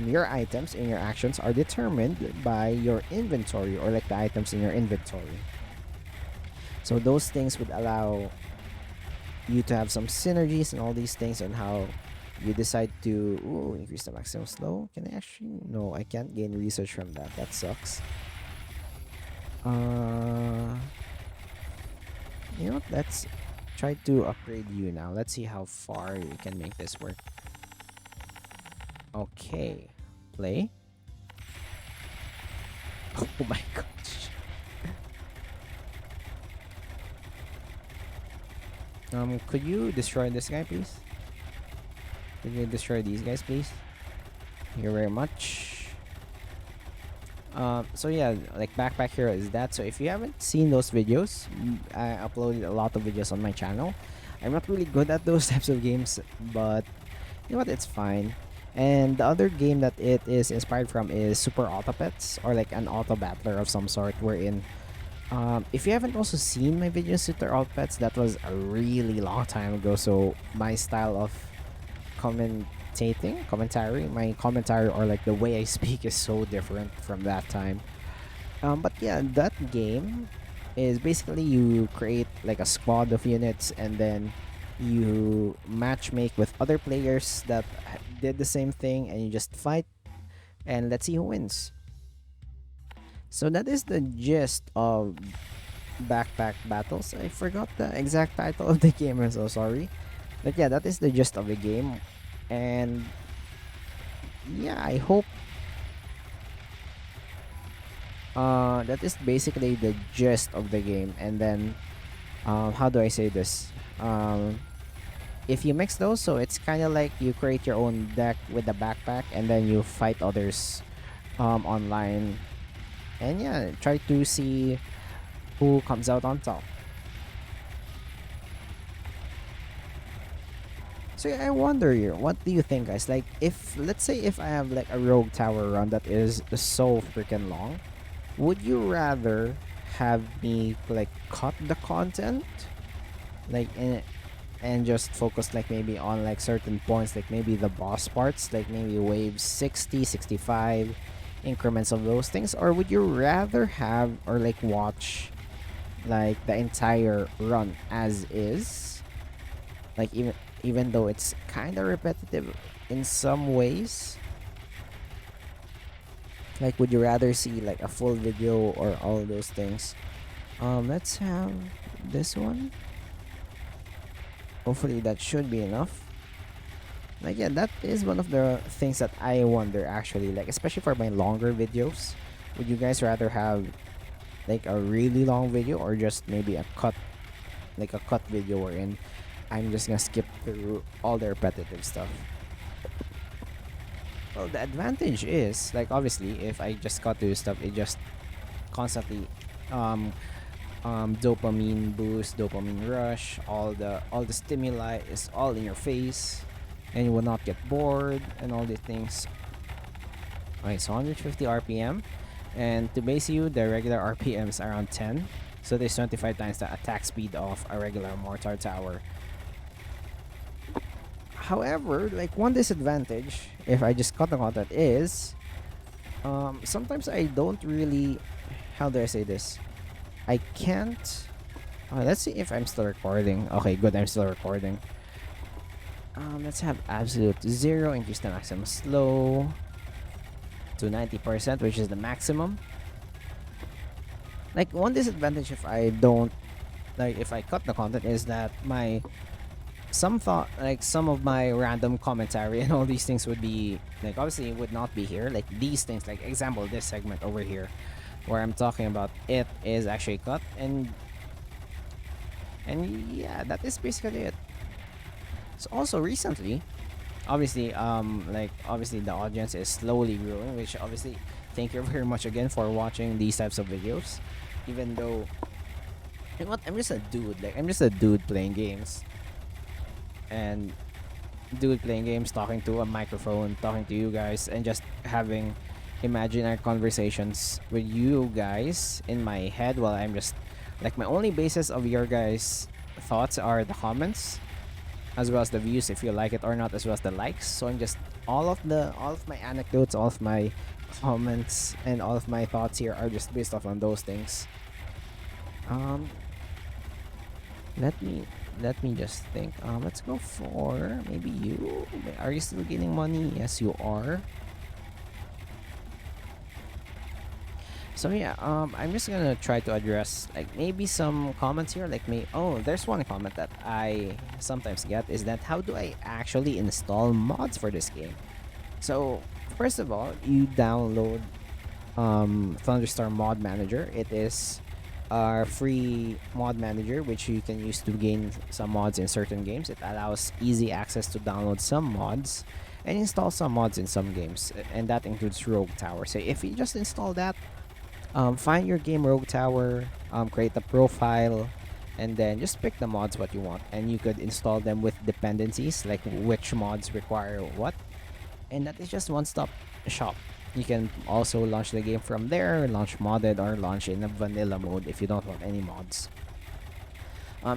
your items and your actions are determined by your inventory, or like the items in your inventory. So those things would allow you to have some synergies and all these things, and how you decide to increase the maximum slow. Can I actually? No, I can't gain research from that. That sucks. Uh, you know what? Let's try to upgrade you now. Let's see how far you can make this work. Okay, play. Oh my gosh. Could you destroy this guy, please? Could you destroy these guys, please? Thank you very much. So yeah, like Backpack Hero is that. So if you haven't seen those videos, I uploaded a lot of videos on my channel. I'm not really good at those types of games, but you know what? It's fine. And the other game that it is inspired from is Super Auto Pets, or like an auto battler of some sort, wherein if you haven't also seen my videos Super Auto Pets, that was a really long time ago. So my style of my commentary, or like the way I speak, is so different from that time. But yeah, that game is basically you create like a squad of units, and then you match make with other players that did the same thing, and you just fight, and let's see who wins. So that is the gist of Backpack Battles. I forgot the exact title of the game. I'm so sorry. But yeah, that is the gist of the game. And yeah, I hope that is basically the gist of the game. And then how do I say this? If you mix those, so it's kind of like you create your own deck with the backpack, and then you fight others online, and yeah, try to see who comes out on top. So yeah, I wonder here, what do you think, guys? Like, if let's say if I have like a rogue tower run that is so freaking long, would you rather have me like cut the content, like and just focus like maybe on like certain points, like maybe the boss parts, like maybe waves 60, 65, increments of those things, or would you rather have or like watch like the entire run as is, like even though it's kind of repetitive in some ways? Like, would you rather see like a full video or all those things? Let's have this one. Hopefully that should be enough. Like, yeah, that is one of the things that I wonder actually, like especially for my longer videos. Would you guys rather have like a really long video, or just maybe a cut, like a cut video wherein I'm just gonna skip through all the repetitive stuff? Well, the advantage is like obviously if I just cut through stuff, it just constantly um dopamine boost, dopamine rush, all the stimuli is all in your face. and you will not get bored and all these things. Okay, so 150 RPM, and to base you, the regular RPM is around 10, so there's 25 times the attack speed of a regular mortar tower. However, like one disadvantage, if I just cut the content, is sometimes I don't really. How do I say this? I can't. Let's see if I'm still recording. Okay, good. I'm still recording. Let's have absolute zero. Increase the maximum slow to 90%, which is the maximum. Like one disadvantage if I don't if I cut the content is that my some of my random commentary and all these things would be like obviously would not be here. Like these things, like example, this segment over here where I'm talking about it is actually cut, and yeah, that is basically it. So also recently, obviously obviously the audience is slowly growing, which obviously thank you very much again for watching these types of videos. Even though, you know what, I'm just a dude, like I'm just a dude playing games, and dude playing games, talking to a microphone, talking to you guys, and just having imaginary conversations with you guys in my head while I'm just like my only basis of your guys' thoughts are the comments, as well as the views if you like it or not, as well as the likes. So I'm just all of my anecdotes, all of my comments, and all of my thoughts here are just based off on those things. Um, let me just think. Let's go for maybe you. Are you still getting money? Yes, you are. So yeah, I'm just gonna try to address like maybe some comments here. Like me, oh, there's one comment that I sometimes get is that how do I actually install mods for this game? So first of all, you download Thunderstorm Mod Manager. It is a free mod manager which you can use to gain some mods in certain games. It allows easy access to download some mods and install some mods in some games, and that includes Rogue Tower. So if you just install that, find your game Rogue Tower, create a profile, and then just pick the mods what you want, and you could install them with dependencies like which mods require what, and that is just one-stop shop. You can also launch the game from there, launch modded or launch in a vanilla mode if you don't want any mods.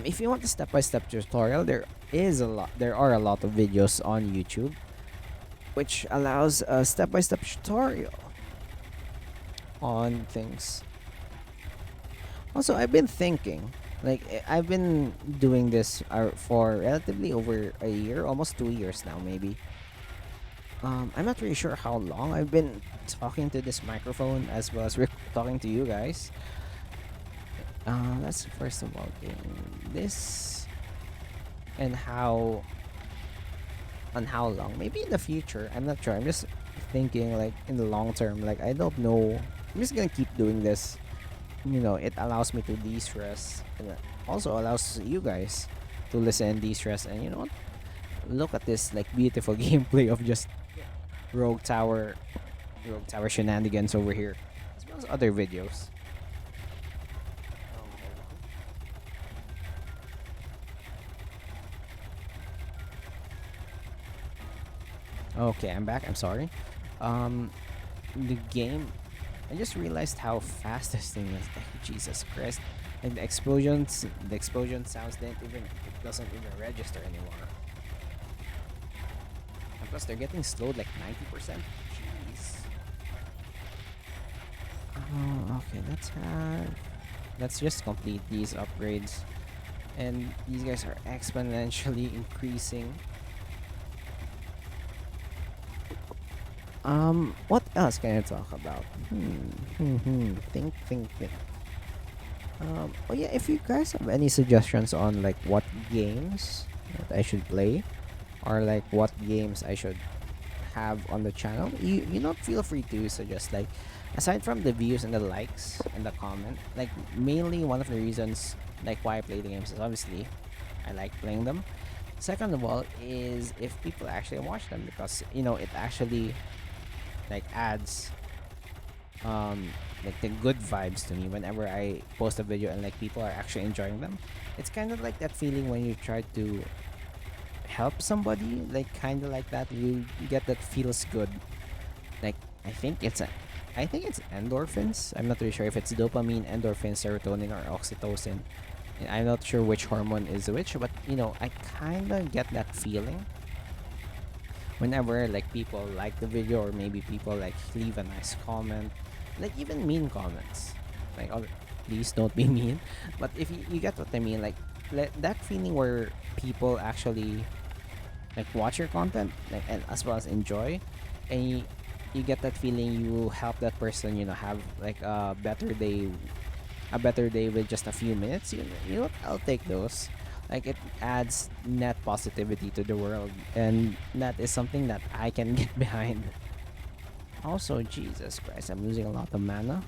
If you want a step-by-step tutorial, there are a lot of videos on YouTube which allows a step-by-step tutorial on things. Also, I've been thinking, I've been doing this for relatively over a year, almost 2 years now, maybe. I'm not really sure how long I've been talking to this microphone as well as talking to you guys. Let's first of all gain this, and how long? Maybe in the future. I'm not sure. I'm just thinking like in the long term. Like I don't know. I'm just gonna keep doing this. You know, it allows me to de-stress, and it also allows you guys to listen and de-stress. And you know what? Look at this like beautiful gameplay of just Rogue Tower, Rogue Tower shenanigans over here, as well as other videos. Okay, I'm back. I'm sorry. The game. I just realized how fast this thing is. Like, Jesus Christ! And the explosion sounds it doesn't even register anymore. And plus, they're getting slowed like 90%. Jeez. Okay. Let's just complete these upgrades, and these guys are exponentially increasing. What else can I talk about? Think. Oh yeah, if you guys have any suggestions on like what games that I should play, or like what games I should have on the channel, you know, feel free to suggest. Like, aside from the views and the likes and the comment, like mainly one of the reasons like why I play the games is obviously I like playing them. Second of all is if people actually watch them, because you know it actually like adds like the good vibes to me whenever I post a video and like people are actually enjoying them. It's kind of like that feeling when you try to help somebody, like kind of like that, you get that feels good. Like I think it's a, I think it's endorphins. I'm not really sure if it's dopamine, endorphins, serotonin, or oxytocin. I'm not sure which hormone is which, but you know, I kind of get that feeling whenever like people like the video, or maybe people like leave a nice comment, like even mean comments. Like, oh, please don't be mean, but if you get what I mean, like that feeling where people actually like watch your content, like, and as well as enjoy, and you get that feeling you help that person, you know, have like a better day with just a few minutes. You know what, I'll take those. Like it adds net positivity to the world, and that is something that I can get behind. Also, Jesus Christ, I'm losing a lot of mana.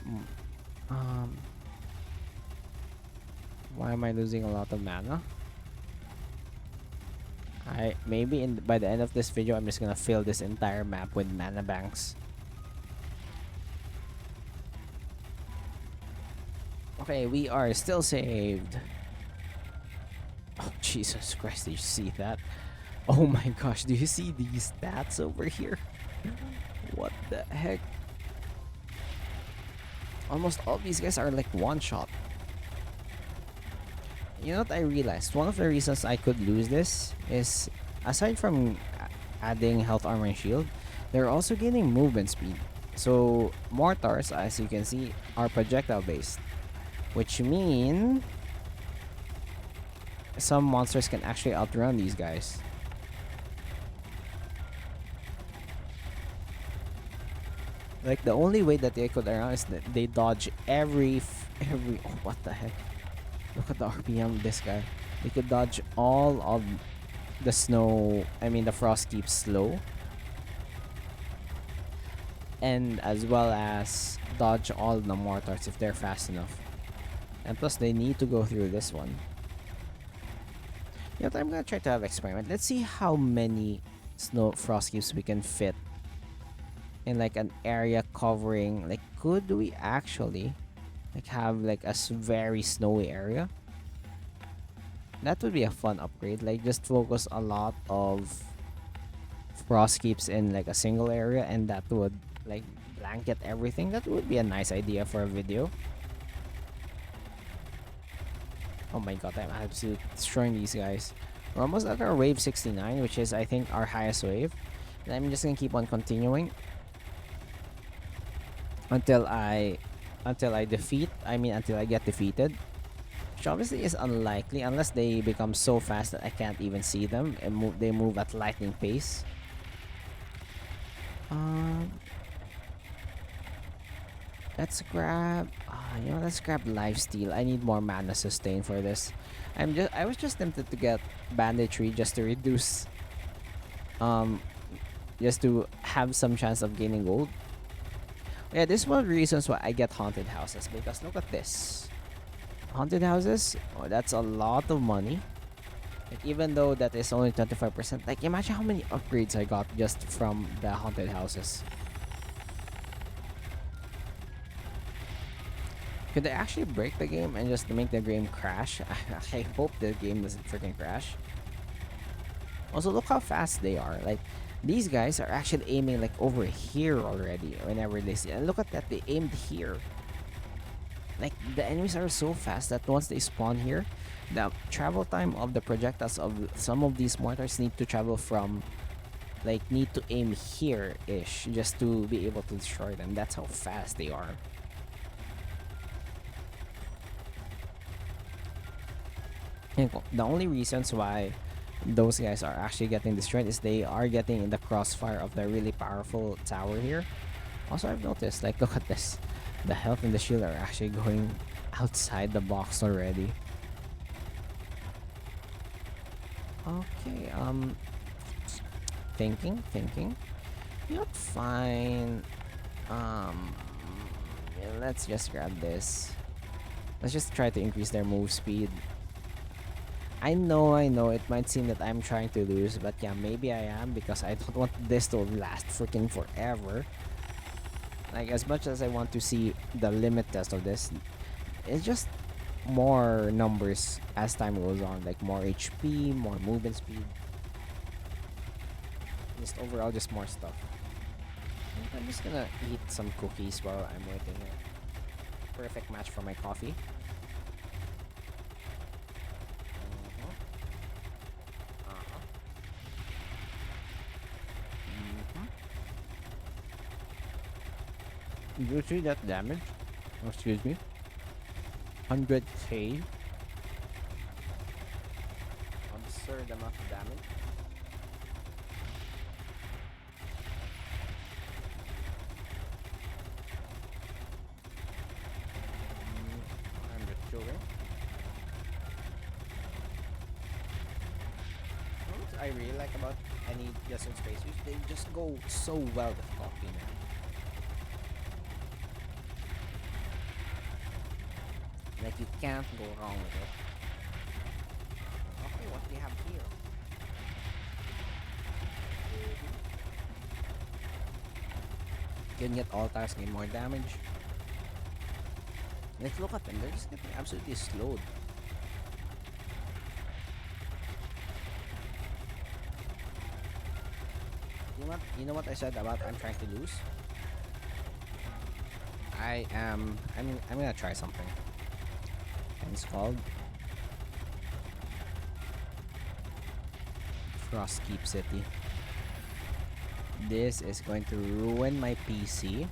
Mm, Um, why am I losing a lot of mana? I maybe in by the end of this video, I'm just gonna fill this entire map with mana banks. Okay, we are still saved. Oh, Jesus Christ, did you see that? Oh my gosh, do you see these stats over here? What the heck? Almost all these guys are like one shot. You know what I realized? One of the reasons I could lose this is, aside from adding health, armor, and shield, they're also gaining movement speed. So mortars, as you can see, are projectile based, which mean some monsters can actually outrun these guys. Like the only way that they could outrun is that they dodge every. Oh, what the heck! Look at the RPM of this guy. They could dodge all of the snow. I mean, the frost keeps slow, and as well as dodge all the mortars if they're fast enough. And plus, they need to go through this one. You know what, I'm gonna try to have an experiment. Let's see how many snow frost cubes we can fit in like an area covering. Like, could we actually like have like a very snowy area? That would be a fun upgrade. Like, just focus a lot of frost keeps in like a single area, and that would like blanket everything. That would be a nice idea for a video. Oh my god, I'm absolutely destroying these guys. We're almost at our wave 69, which is I think our highest wave. And I'm just gonna keep on continuing until I defeat, I mean until I get defeated. Which obviously is unlikely unless they become so fast that I can't even see them and they move at lightning pace. Um let's grab let's grab lifesteal. I need more mana sustain for this. I was just tempted to get banditry just to reduce just to have some chance of gaining gold. Yeah, this is one of the reasons why I get haunted houses, because look at this. Haunted houses, oh, that's a lot of money. Like, even though that is only 25%, like imagine how many upgrades I got just from the haunted houses. Could they actually break the game and just make the game crash? I hope the game doesn't freaking crash. Also, look how fast they are. Like, these guys are actually aiming like over here already whenever they see. And look at that, they aimed here. Like, the enemies are so fast that once they spawn here, the travel time of the projectiles of some of these mortars need to travel from, like, need to aim here-ish just to be able to destroy them. That's how fast they are. And the only reasons why those guys are actually getting destroyed is they are getting in the crossfire of the really powerful tower here. Also, I've noticed, like, look at this. The health and the shield are actually going outside the box already. Okay, thinking. Not fine. Yeah, let's just grab this. Let's just try to increase their move speed. I know, it might seem that I'm trying to lose, but yeah, maybe I am, because I don't want this to last freaking forever. Like, as much as I want to see the limit test of this, it's just more numbers as time goes on, like more HP, more movement speed, just overall just more stuff. I'm just gonna eat some cookies while I'm waiting here. Perfect match for my coffee. Uh-huh. Uh-huh. Did you see that damage? Oh, excuse me. 100k. Absurd amount of damage. I'm just chilling. What I really like about any Just in Space use, they just go so well with coffee, man. Like you can't go wrong with it. Okay, what do we have here? Can get altars, gain more damage. Like look at them, they're just getting absolutely slowed. You know what I said about I'm trying to lose? I'm gonna try something. And it's called Frostkeep City. This is going to ruin my PC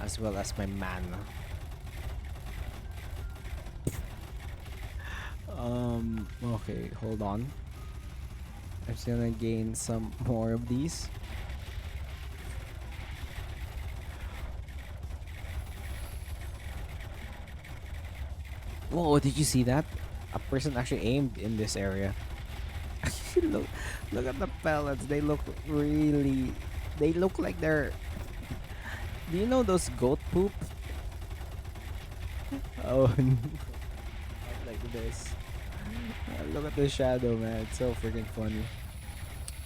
as well as my mana. Okay, hold on. I'm just gonna gain some more of these. Whoa, did you see that? A person actually aimed in this area. look, look at the pellets. They look really. They look like they're. Do you know those goat poop? Oh, not like this. Look at the shadow, man. It's so freaking funny.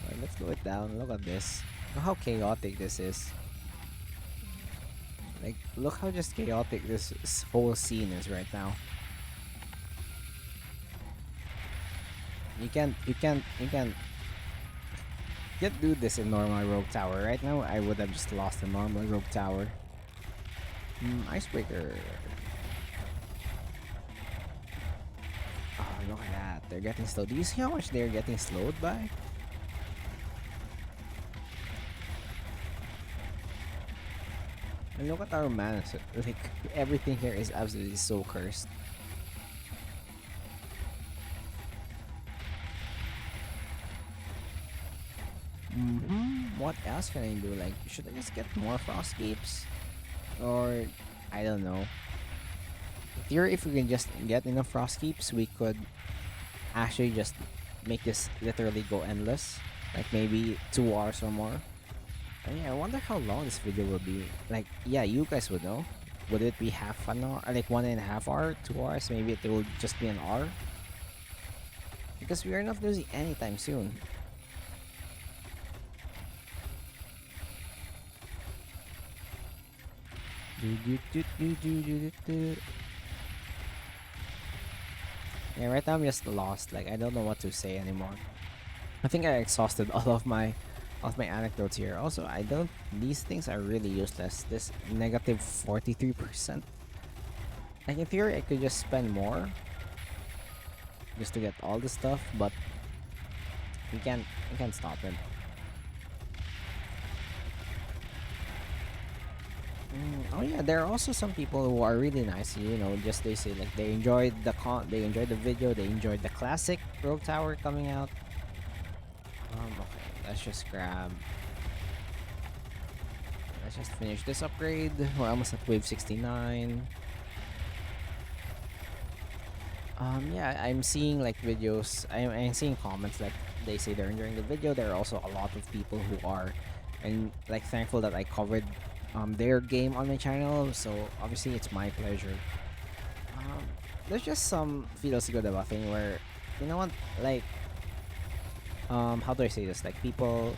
Alright, let's slow it down. Look at this. Look how chaotic this is. Like, look how just chaotic this whole scene is right now. You can't do this in normal Rogue Tower. Right now, I would have just lost the normal Rogue Tower. Icebreaker. Oh, look at that. They're getting slow. Do you see how much they're getting slowed by? And look at our mana. Like, everything here is absolutely so cursed. What else can I do? Like, should I just get more Frostkeeps? Or, I don't know. In theory, if we can just get enough Frostkeeps, we could actually just make this literally go endless. Like, maybe 2 hours or more. And yeah, I wonder how long this video will be. Like, yeah, you guys would know. Would it be half an hour? Like, 1.5 hour? 2 hours? Maybe it will just be an hour? Because we are not losing anytime soon. Yeah, right now I'm just lost. Like I don't know what to say anymore. I think I exhausted all of my anecdotes here. Also, I don't. These things are really useless. This negative 43%. Like in theory, I could just spend more just to get all the stuff, but we can't stop it. Oh yeah, there are also some people who are really nice. You know, just they say like they enjoyed the video, they enjoyed the classic Rogue Tower coming out. Okay, let's just grab. Let's just finish this upgrade. We're almost at wave 69. Yeah, I'm seeing like videos. I'm seeing comments like they say they're enjoying the video. There are also a lot of people who are, and like thankful that I covered their game on my channel. So obviously it's my pleasure. Um, there's just some feels good about thing where, you know what, like how do I say this? Like people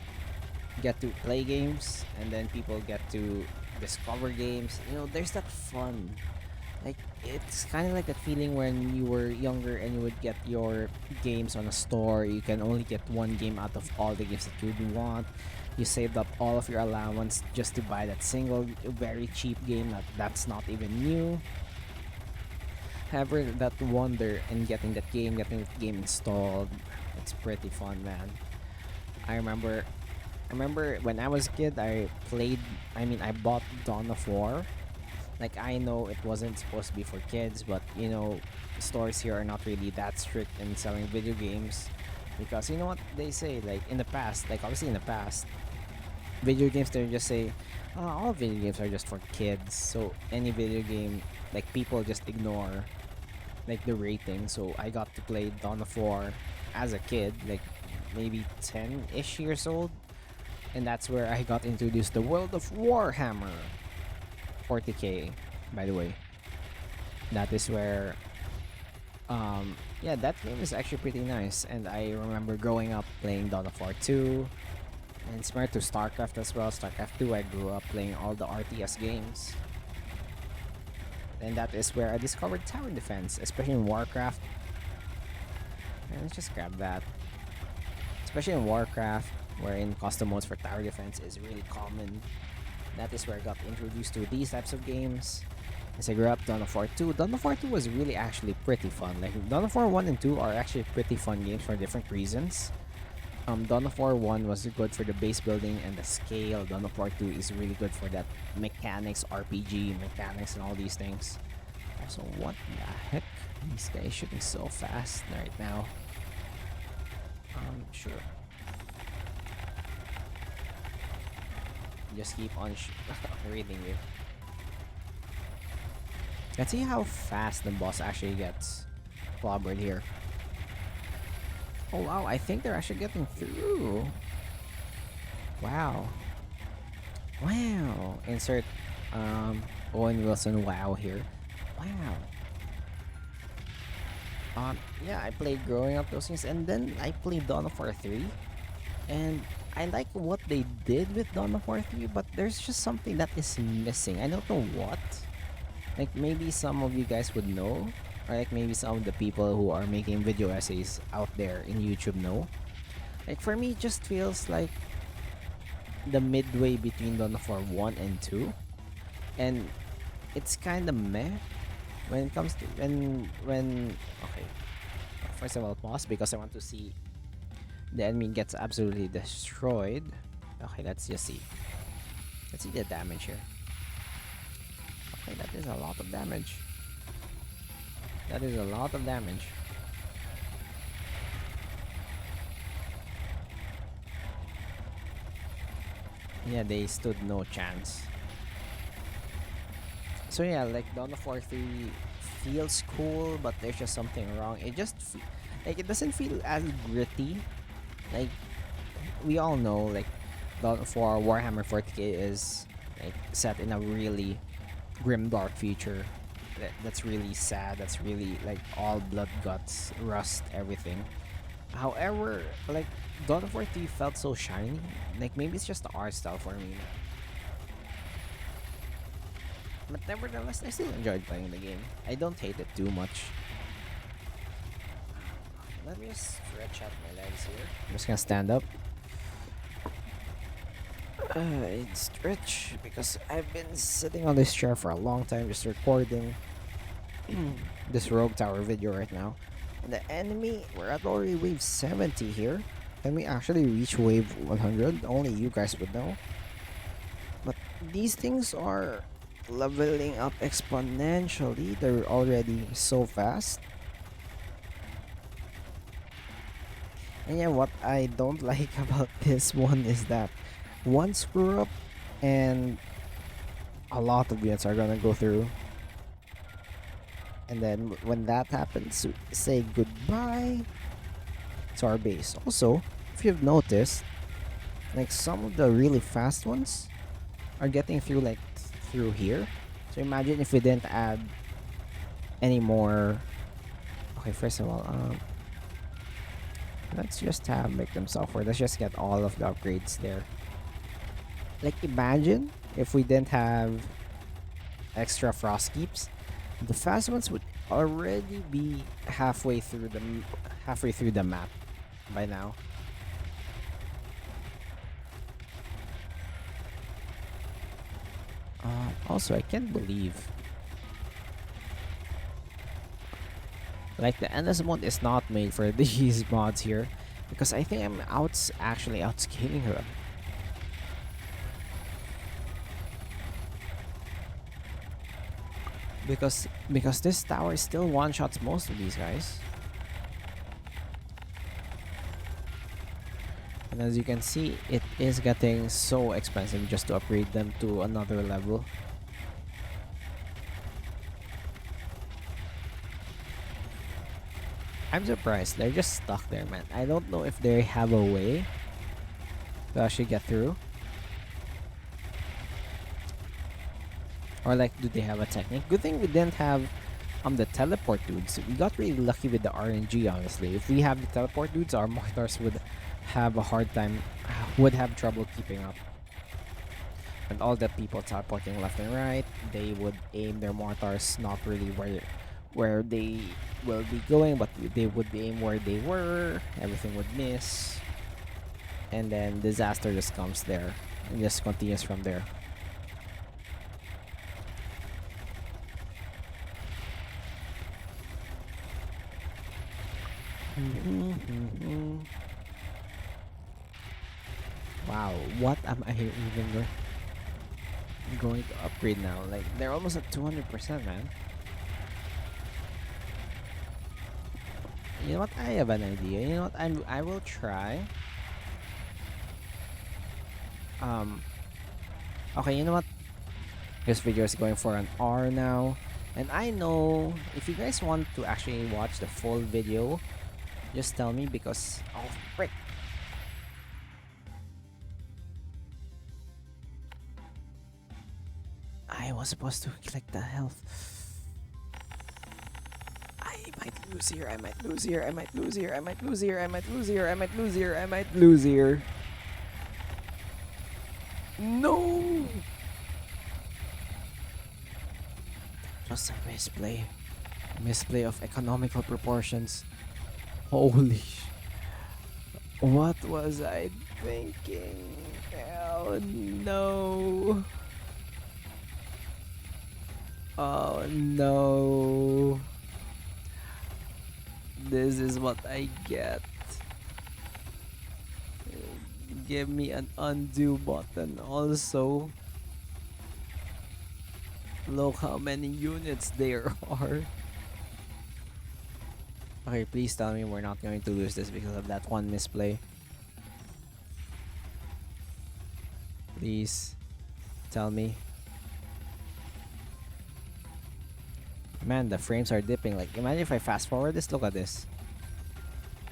get to play games and then people get to discover games. You know, there's that fun. Like it's kind of like that feeling when you were younger and you would get your games on a store. You can only get one game out of all the games that you would want. You saved up all of your allowance just to buy that single very cheap game that's not even new. However, that wonder in getting that game installed, it's pretty fun, man. I remember I remember when I was a kid, I bought Dawn of War. Like, I know it wasn't supposed to be for kids, but stores here are not really that strict in selling video games, because you know what they say, like in the past, like obviously in the past, video games, they just say, all video games are just for kids. So any video game, like, people just ignore like the rating. So I got to play Dawn of War as a kid, like maybe 10-ish years old, and that's where I got introduced to the world of Warhammer 40k. By the way, that is where yeah, that game is actually pretty nice, and I remember growing up playing Dawn of War 2, and similar to StarCraft as well. StarCraft 2, I grew up playing all the RTS games, and that is where I discovered tower defense, especially in Warcraft. And let's just grab that. Especially in Warcraft, wherein custom modes for tower defense is really common. That is where I got introduced to these types of games. As I grew up, Dawn of War 2. Dawn of War 2 was really actually pretty fun. Like, Dawn of War 1 and 2 are actually pretty fun games for different reasons. Dawn of War 1 was good for the base building and the scale. Dawn of War 2 is really good for that mechanics, RPG mechanics, and all these things. Also, what the heck? This guy is shooting so fast right now. Sure. Just keep on reading you. Let's see how fast the boss actually gets clobbered here. Oh wow, I think they're actually getting through. Wow. Wow. Insert Owen Wilson wow here. Wow. Yeah, I played growing up those things, and then I played Dawn of War 3, and I like what they did with Dawn of War 3, but there's just something that is missing. I don't know what. Like, maybe some of you guys would know, or like maybe some of the people who are making video essays out there in YouTube know. Like, for me, it just feels like the midway between Dawn of War 1 and 2, and it's kind of meh when it comes to when okay. First of all, pause because I want to see the enemy gets absolutely destroyed. Okay, let's just see. Let's see the damage here. Okay, that is a lot of damage. That is a lot of damage. Yeah, they stood no chance. So yeah, like Dawn of War 3 feels cool, but there's just something wrong. It just like, it doesn't feel as gritty. Like, we all know, like, Dawn of War Warhammer 40k is like set in a really grim, dark future. That's really sad. That's really like all blood, guts, rust, everything. However, like, Dawn of War 3 felt so shiny. Like, maybe it's just the art style for me. But nevertheless, I still enjoyed playing the game. I don't hate it too much. Let me just stretch out my legs here. I'm just gonna stand up. And stretch, because I've been sitting on this chair for a long time just recording this Rogue Tower video right now. And the enemy, we're at already wave 70 here. Can we actually reach wave 100? Only you guys would know. But these things are leveling up exponentially. They're already so fast. And yeah, what I don't like about this one is that one screw up and a lot of units are gonna go through. And then when that happens, say goodbye to our base. Also, if you've noticed, like, some of the really fast ones are getting through, like, through here. So imagine if we didn't add any more. Okay, first of all, let's just have victim software. Let's just get all of the upgrades there. Like, imagine if we didn't have extra frost keeps. The fast ones would already be halfway through the map by now. Also, I can't believe like the endless mode is not made for these mods here because I think I'm actually outscaling her. Because this tower still one shots most of these guys. And as you can see, it is getting so expensive just to upgrade them to another level. I'm surprised. They're just stuck there, man. I don't know if they have a way to actually get through. Or like, do they have a technique? Good thing we didn't have the teleport dudes. We got really lucky with the RNG, honestly. If we have the teleport dudes, our mortars would have a hard time, would have trouble keeping up. And all the people teleporting left and right, they would aim their mortars not really where they will be going, but they would aim where they were. Everything would miss, and then disaster just comes there and just continues from there. Wow, what am I even going to upgrade now? Like, they're almost at 200%, man. You know what? I have an idea. You know what? I will try. Okay, you know what? This video is going for an hour now. And I know if you guys want to actually watch the full video, just tell me because oh frick. I was supposed to click the health. I might lose here, I might lose here, I might lose here, I might lose here, I might lose here, I might lose here, I might lose here. No! Just a misplay. Misplay of economical proportions. Holy what was I thinking? Oh no. Oh no. This is what I get. Give me an undo button also. Look how many units there are. Okay, please tell me we're not going to lose this because of that one misplay. Please tell me. Man, the frames are dipping. Like, imagine if I fast forward this. Look at this.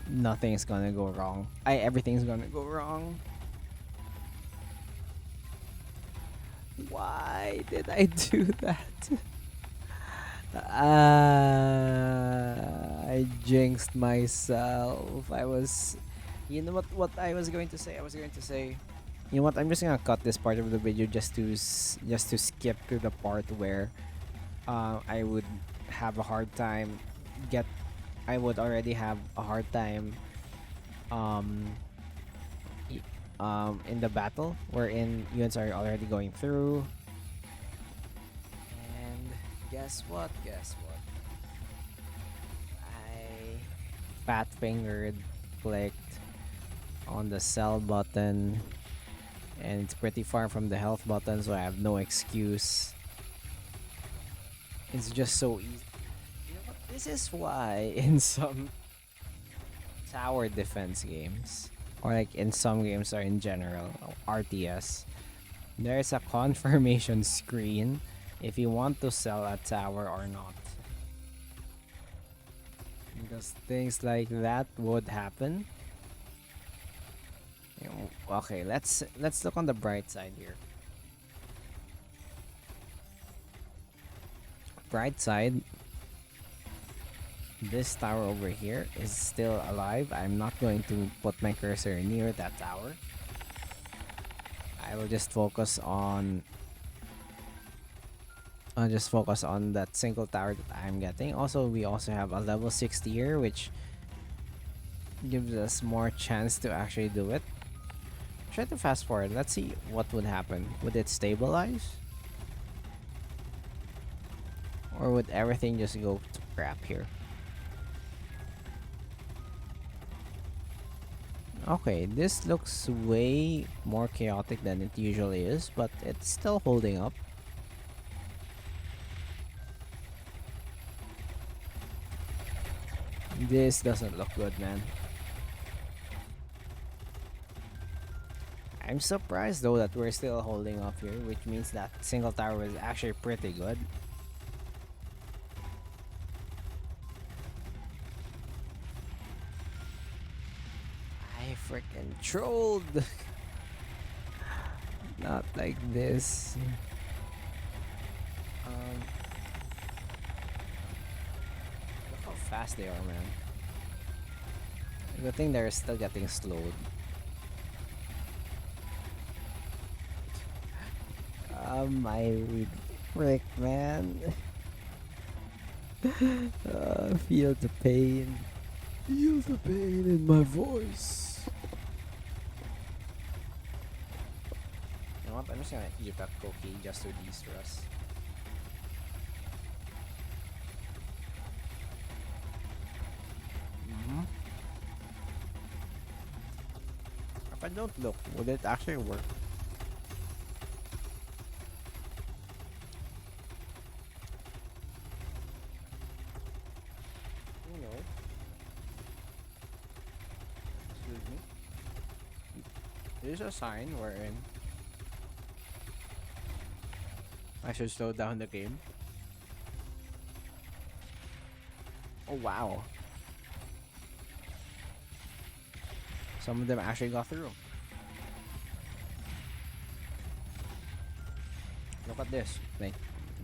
Nothing's gonna go wrong. Everything's gonna go wrong. Why did I do that? I jinxed myself. You know what I was going to say? I was going to say, you know what? I'm just gonna cut this part of the video just to skip to the part where I would have a hard time I would already have a hard time in the battle wherein units are already going through. And guess what? I fat fingered clicked on the sell button and it's pretty far from the health button, so I have no excuse. It's just so easy. You know what? This is why in some tower defense games, or like in some games or in general, RTS, there's a confirmation screen if you want to sell a tower or not. Because things like that would happen. Okay, let's look on the bright side here. Bright side, this tower over here is still alive. I'm not going to put my cursor near that tower. I will just focus on I'll just focus on that single tower that I'm getting. Also, we also have a level 60 here, which gives us more chance to actually do it. Try to fast forward. Let's see what would happen. Would it stabilize? Or would everything just go to crap here? Okay, this looks way more chaotic than it usually is, but it's still holding up. This doesn't look good, man. I'm surprised though that we're still holding up here, which means that single tower is actually pretty good. I freaking trolled! Not like this. Um, Look how fast they are, man. Good thing they're still getting slowed. My frick, man. Feel the pain. Feel the pain in my voice. You know what? I'm just gonna eat that cookie just to de-stress. If I don't look, would it actually work? You know. Excuse me. There's a sign wherein I should slow down the game. Oh wow. Some of them actually got through. Look at this. Like,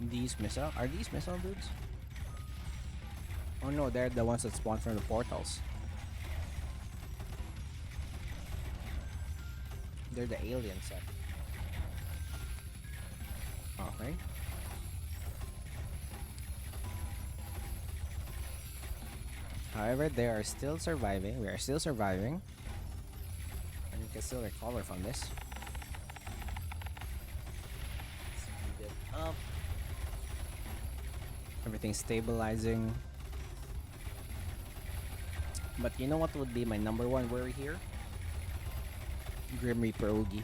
these missile? Are these missile dudes? Oh no, they're the ones that spawn from the portals. They're the alien set. Okay. However, they are still surviving. We are still surviving. And we can still recover from this. Speed it up. Everything's stabilizing. But you know what would be my number one worry here? Grim Reaper Oogie.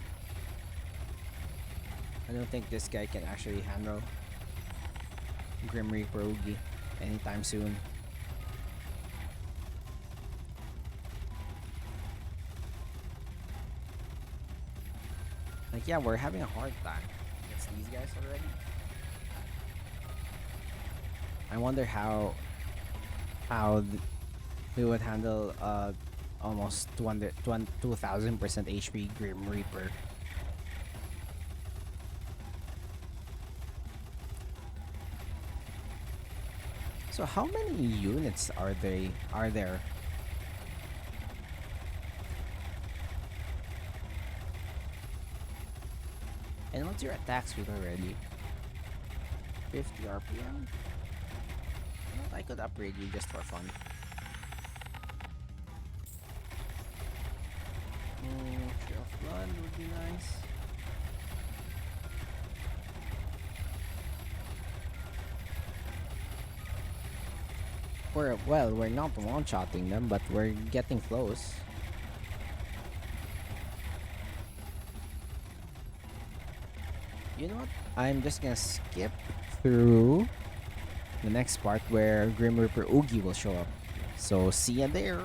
I don't think this guy can actually handle Grim Reaper Oogie anytime soon. Like, yeah, we're having a hard time against these guys already. I wonder how we would handle almost 2000% HP Grim Reaper. So how many units are there? And what's your attack speed already? 50 RPM? I could upgrade you just for fun. Tree of Blood would be nice. We're not one-shotting them, but we're getting close. You know what? I'm just gonna skip through the next part where Grim Reaper Oogie will show up. So see ya there.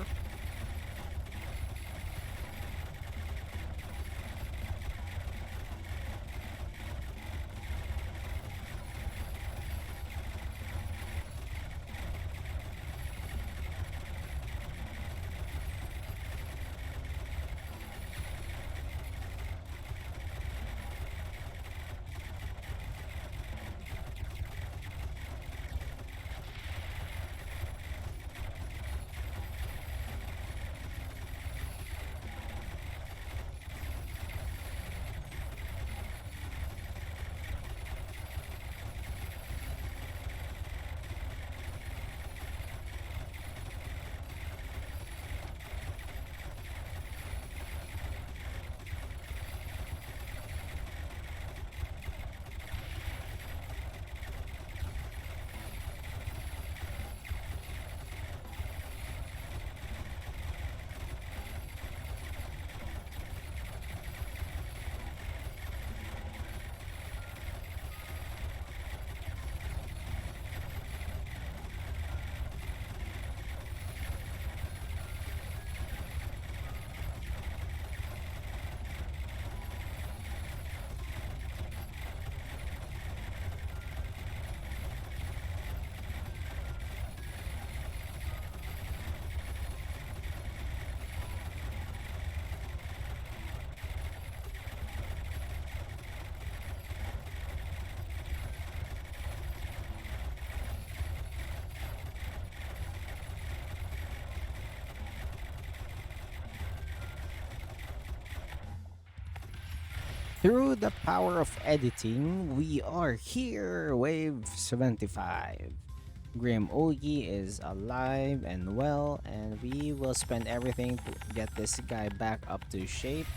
through the power of editing, we are here, Wave 75. Grim Oogie is alive and well, and we will spend everything to get this guy back up to shape.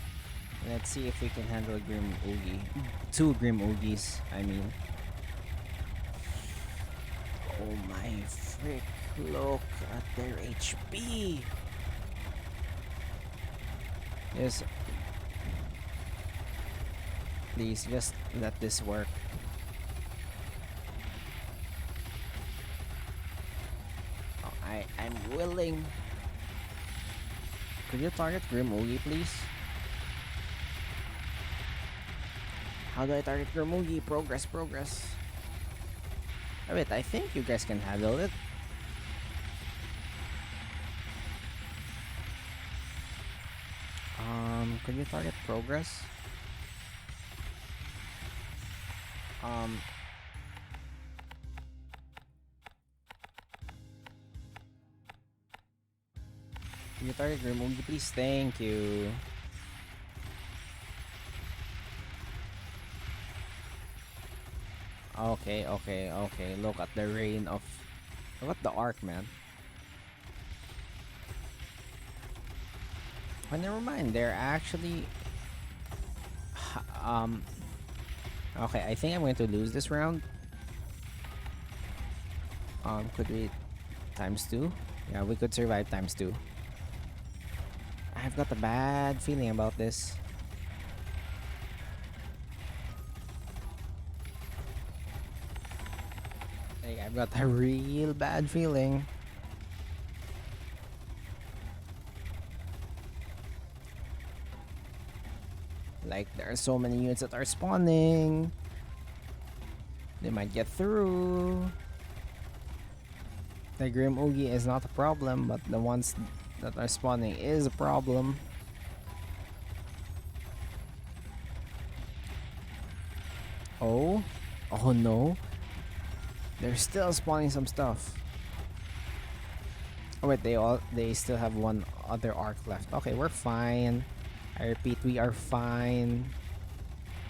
Let's see if we can handle Grim Oogie. Two Grim Oogies, I mean. Oh my frick, look at their HP. Yes, please just let this work. Oh, I'm willing. Could you target Grim Oogie, please? How do I target Grim Oogie? Progress, progress. Oh, wait, I think you guys can handle it. Could you target progress? Um, can you target Grim Oogie, please? Thank you. Okay, okay, okay. Look at the rain of... Look at the arc, man. Oh, never mind. They're actually... Um... Okay, I think I'm going to lose this round. Could we... Times 2? Yeah, we could survive times 2. I've got a bad feeling about this. Like, I've got a real bad feeling. Like, there are so many units that are spawning. They might get through. The Grim Oogie is not a problem, but the ones that are spawning is a problem. Oh? Oh no. They're still spawning some stuff. Oh wait, they still have one other arc left. Okay, we're fine. I repeat, we are fine.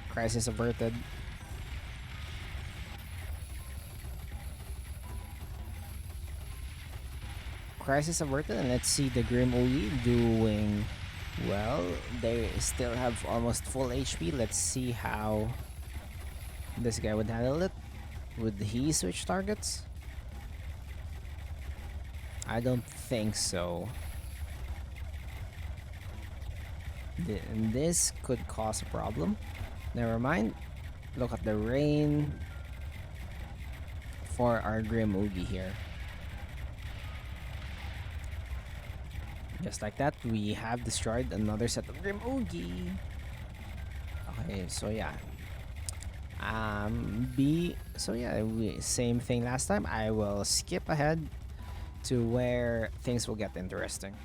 Crisis averted. Crisis averted, and let's see the Grim Oogie doing well. They still have almost full HP. Let's see how this guy would handle it. Would he switch targets? I don't think so. This could cause a problem. Never mind. Look at the rain for our Grim Oogie here. Just like that, we have destroyed another set of Grim Oogie. Okay, so yeah. Same thing last time. I will skip ahead to where things will get interesting.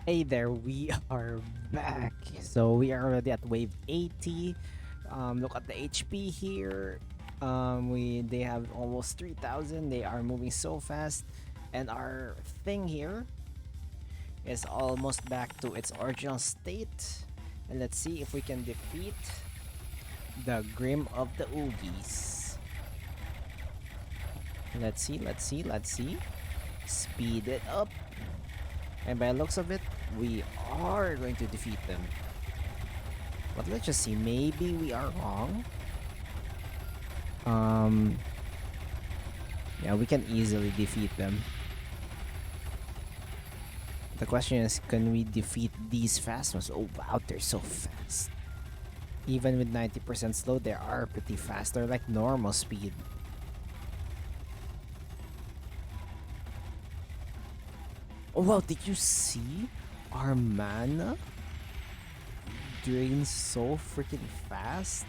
Hey there, we are back. So we are already at wave 80. Look at the HP here. They have almost 3,000. They are moving so fast, and our thing here is almost back to its original state. And let's see if we can defeat the Grim of the Oogies. Let's see. Speed it up. And by the looks of it, we are going to defeat them. But let's just see. Maybe we are wrong. Um, yeah, we can easily defeat them. The question is, can we defeat these fast ones? Oh wow, they're so fast. Even with 90% slow, they are pretty fast. They're like normal speed. Oh wow, did you see our mana drains so freaking fast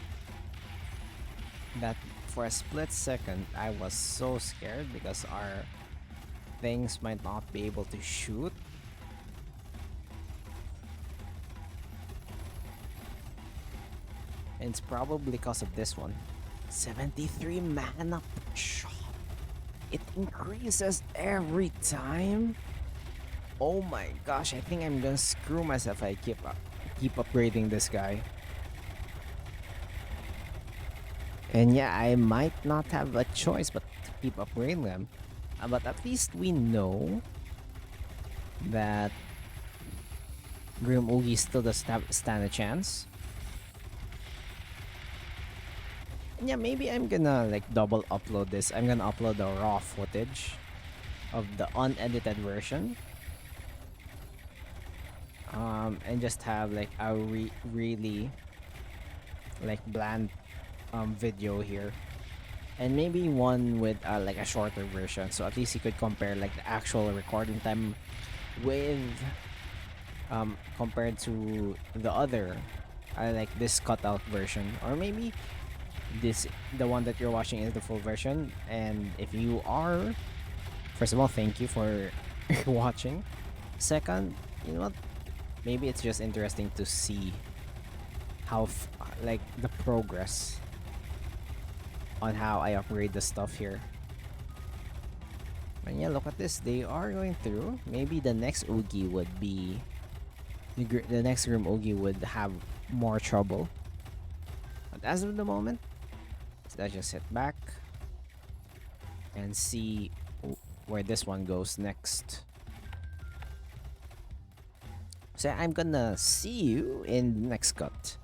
that for a split second I was so scared because our things might not be able to shoot. And it's probably because of this one. 73 mana per shot. It increases every time. Oh my gosh, I think I'm gonna screw myself if I keep upgrading this guy. And yeah, I might not have a choice but to keep upgrading them. But at least we know that Grim Oogie still doesn't stand a chance. And yeah, maybe I'm gonna like double upload this. I'm gonna upload the raw footage of the unedited version. And just have like a really like bland video here, and maybe one with like a shorter version, so at least you could compare like the actual recording time with compared to the other like this cutout version, or maybe this the one that you're watching is the full version. And if you are, first of all, thank you for watching. Second, you know what, maybe it's just interesting to see how like the progress on how I upgrade the stuff here. And yeah, look at this. They are going through. Maybe the next Oogie would be the next Grim Oogie would have more trouble. But as of the moment, let's just sit back and see where this one goes next. So I'm gonna see you in the next cut.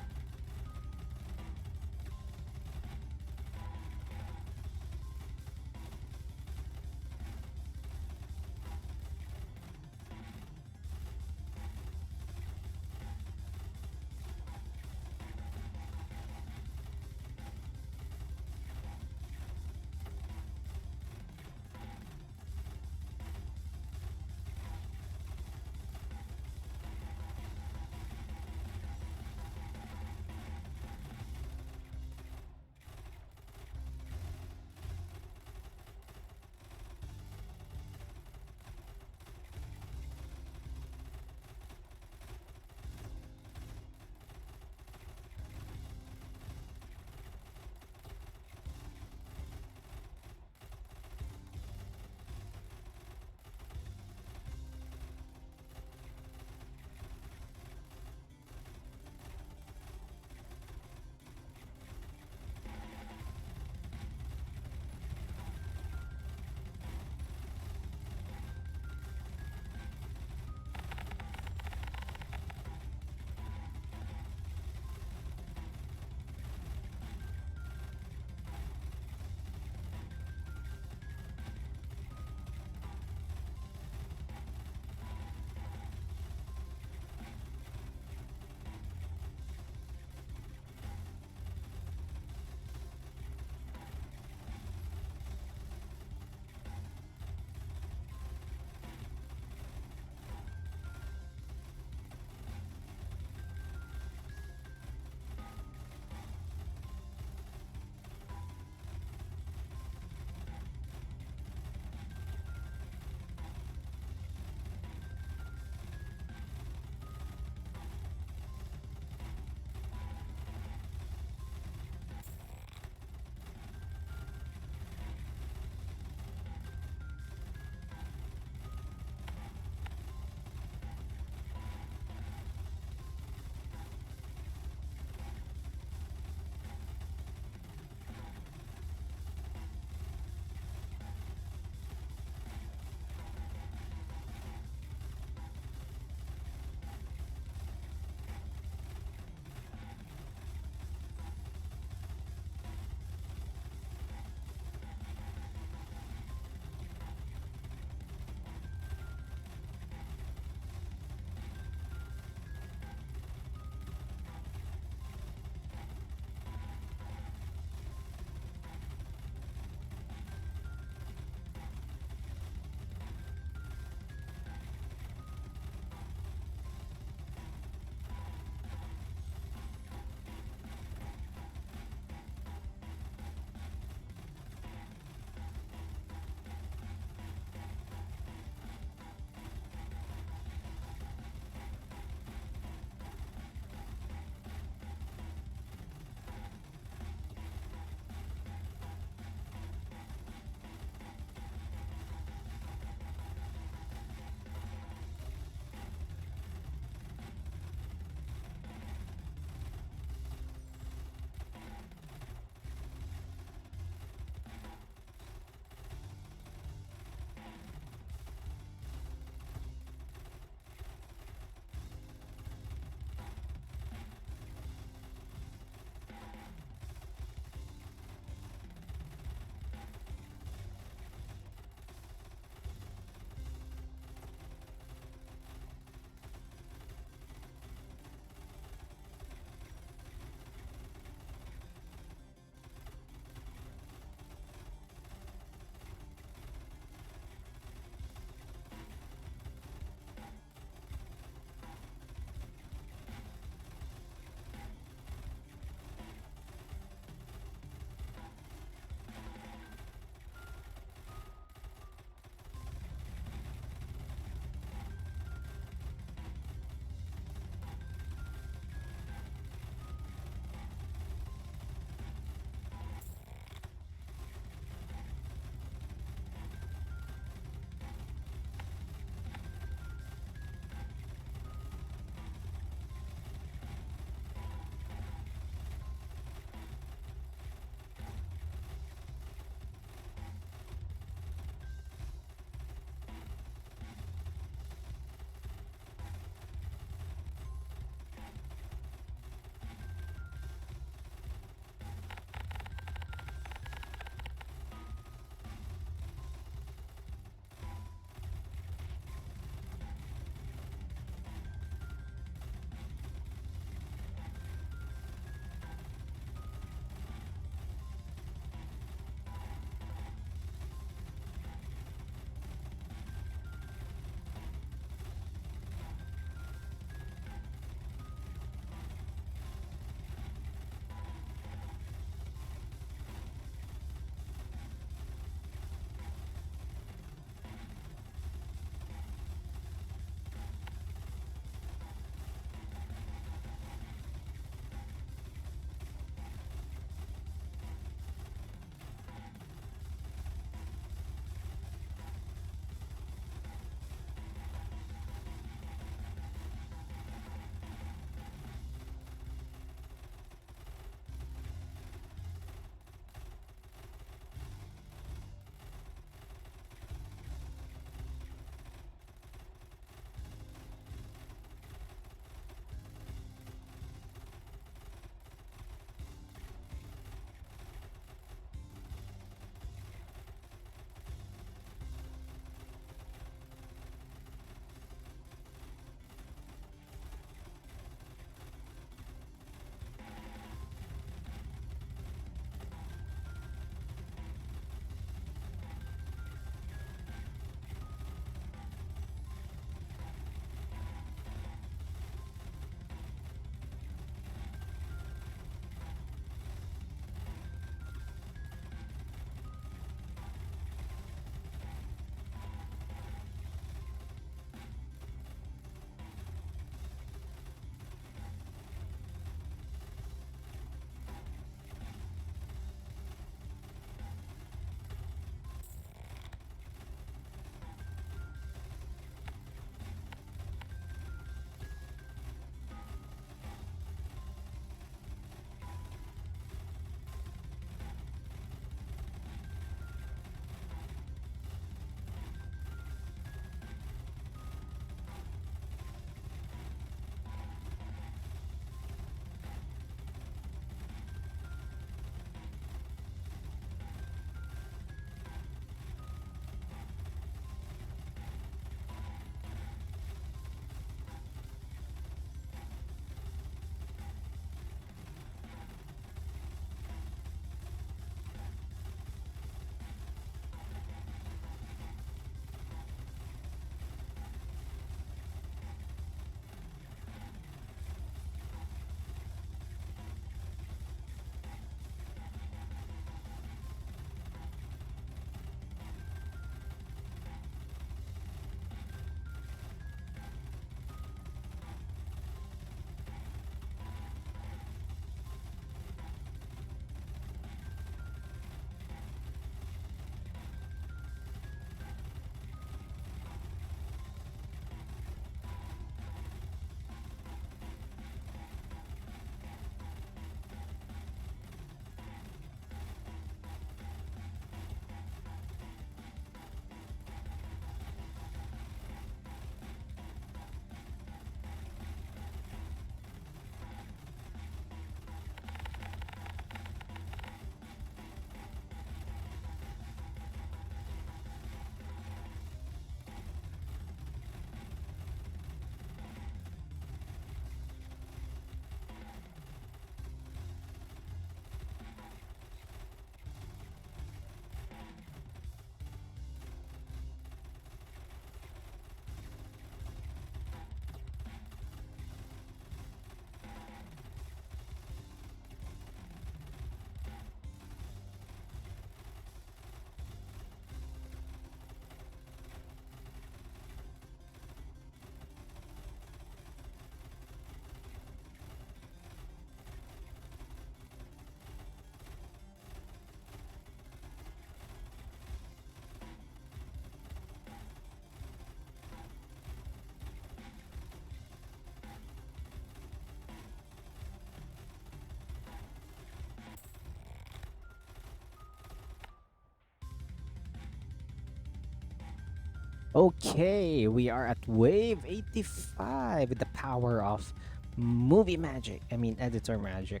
Okay, we are at wave 85 with the power of movie magic. I mean, editor magic.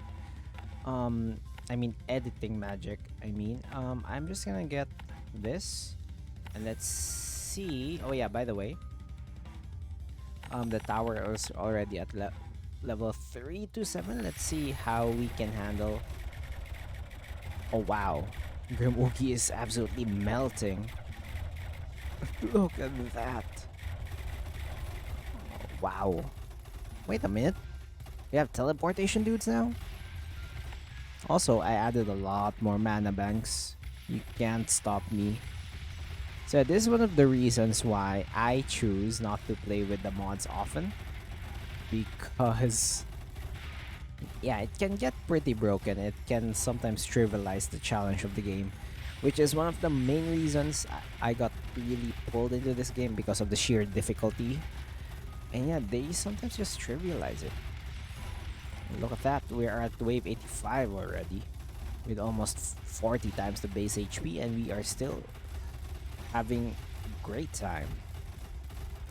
Um, editing magic. I'm just gonna get this and let's see. Oh yeah, by the way, the tower is already at level 327. Let's see how we can handle. Oh wow, Grim Oogie is absolutely melting. Look at that. Wow. Wait a minute. We have teleportation dudes now? Also, I added a lot more mana banks. You can't stop me. So this is one of the reasons why I choose not to play with the mods often. Because, yeah, it can get pretty broken. It can sometimes trivialize the challenge of the game. Which is one of the main reasons I got really pulled into this game because of the sheer difficulty. And yeah, they sometimes just trivialize it. Look at that, we are at wave 85 already. With almost 40 times the base HP, and we are still having a great time.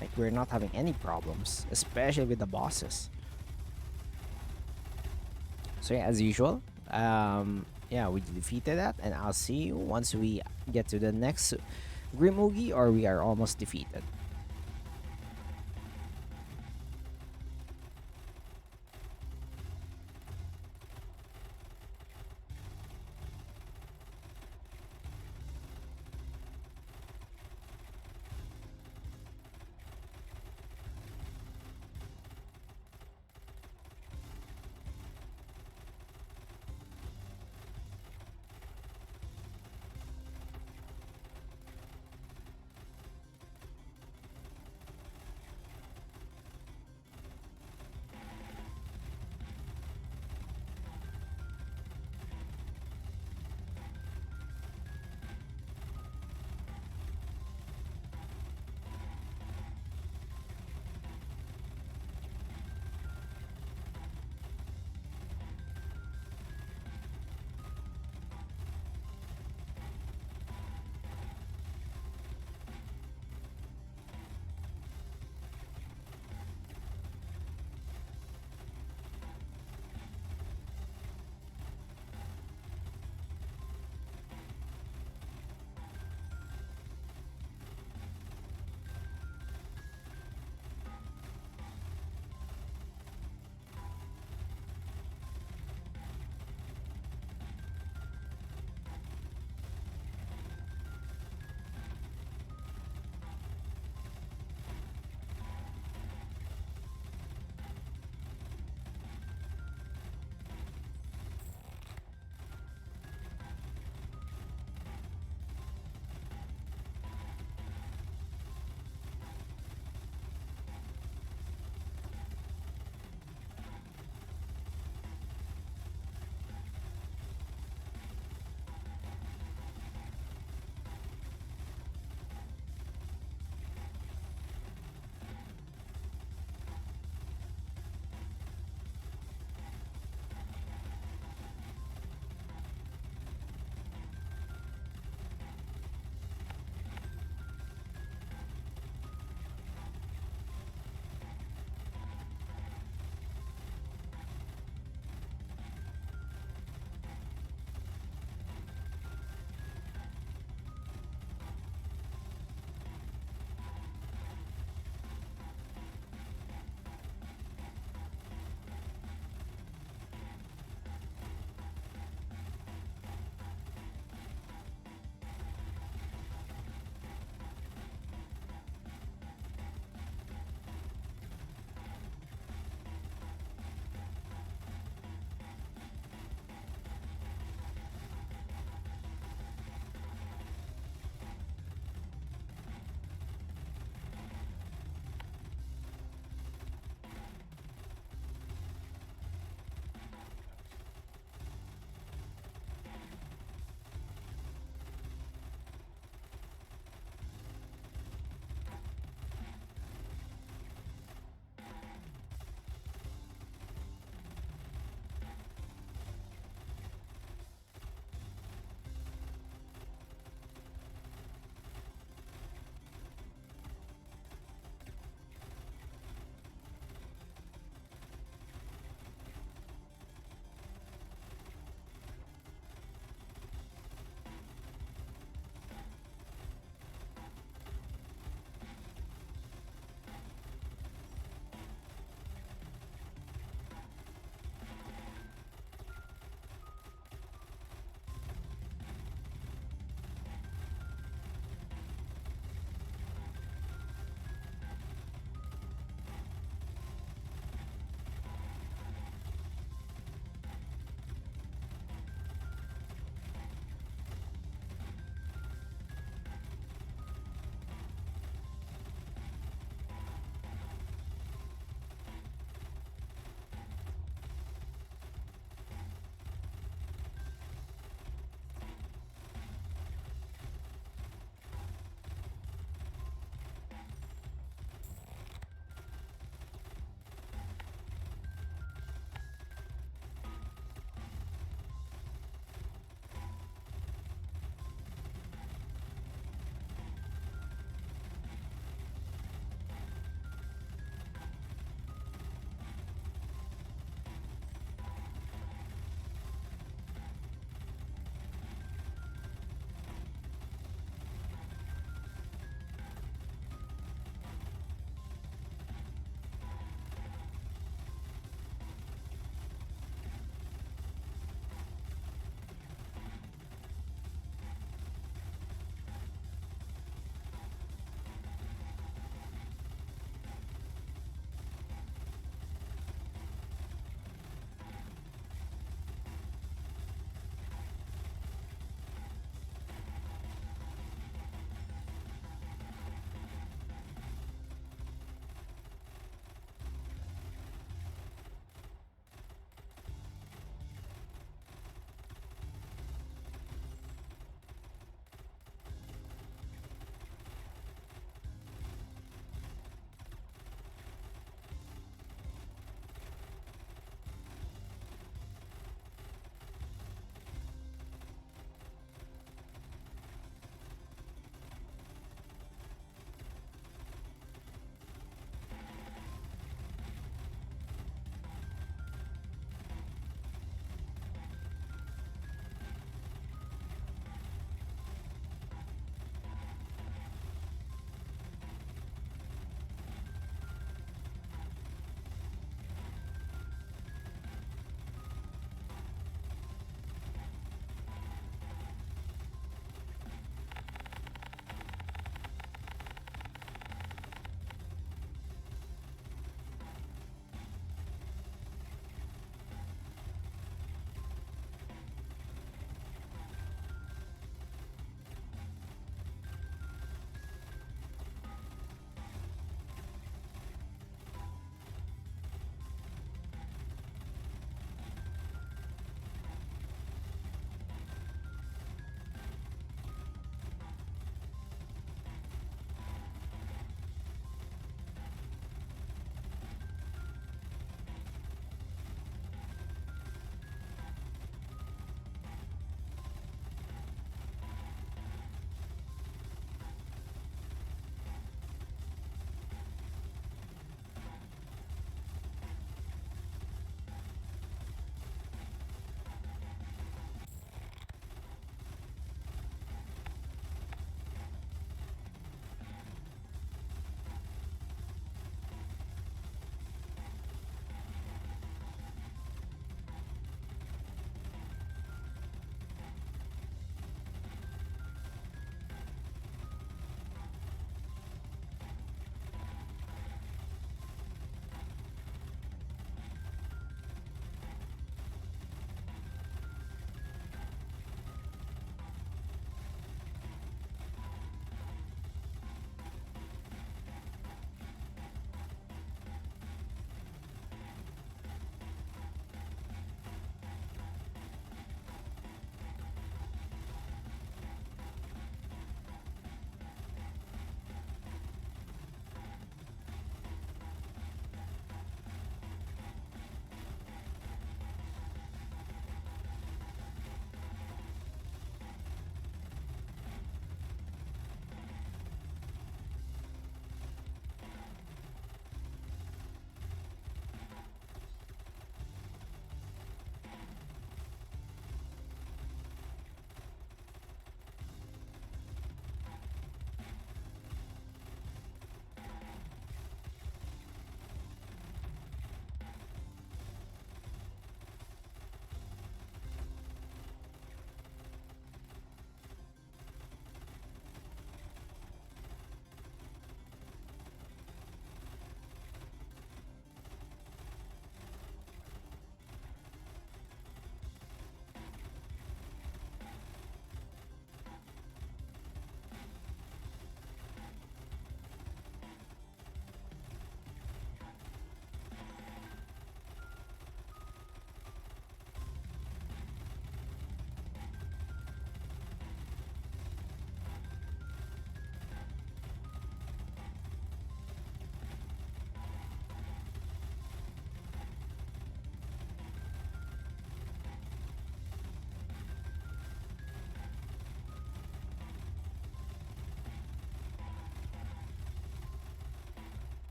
Like, we're not having any problems, especially with the bosses. So yeah, as usual, yeah, we defeated that, and I'll see you once we get to the next Grimugi, or we are almost defeated.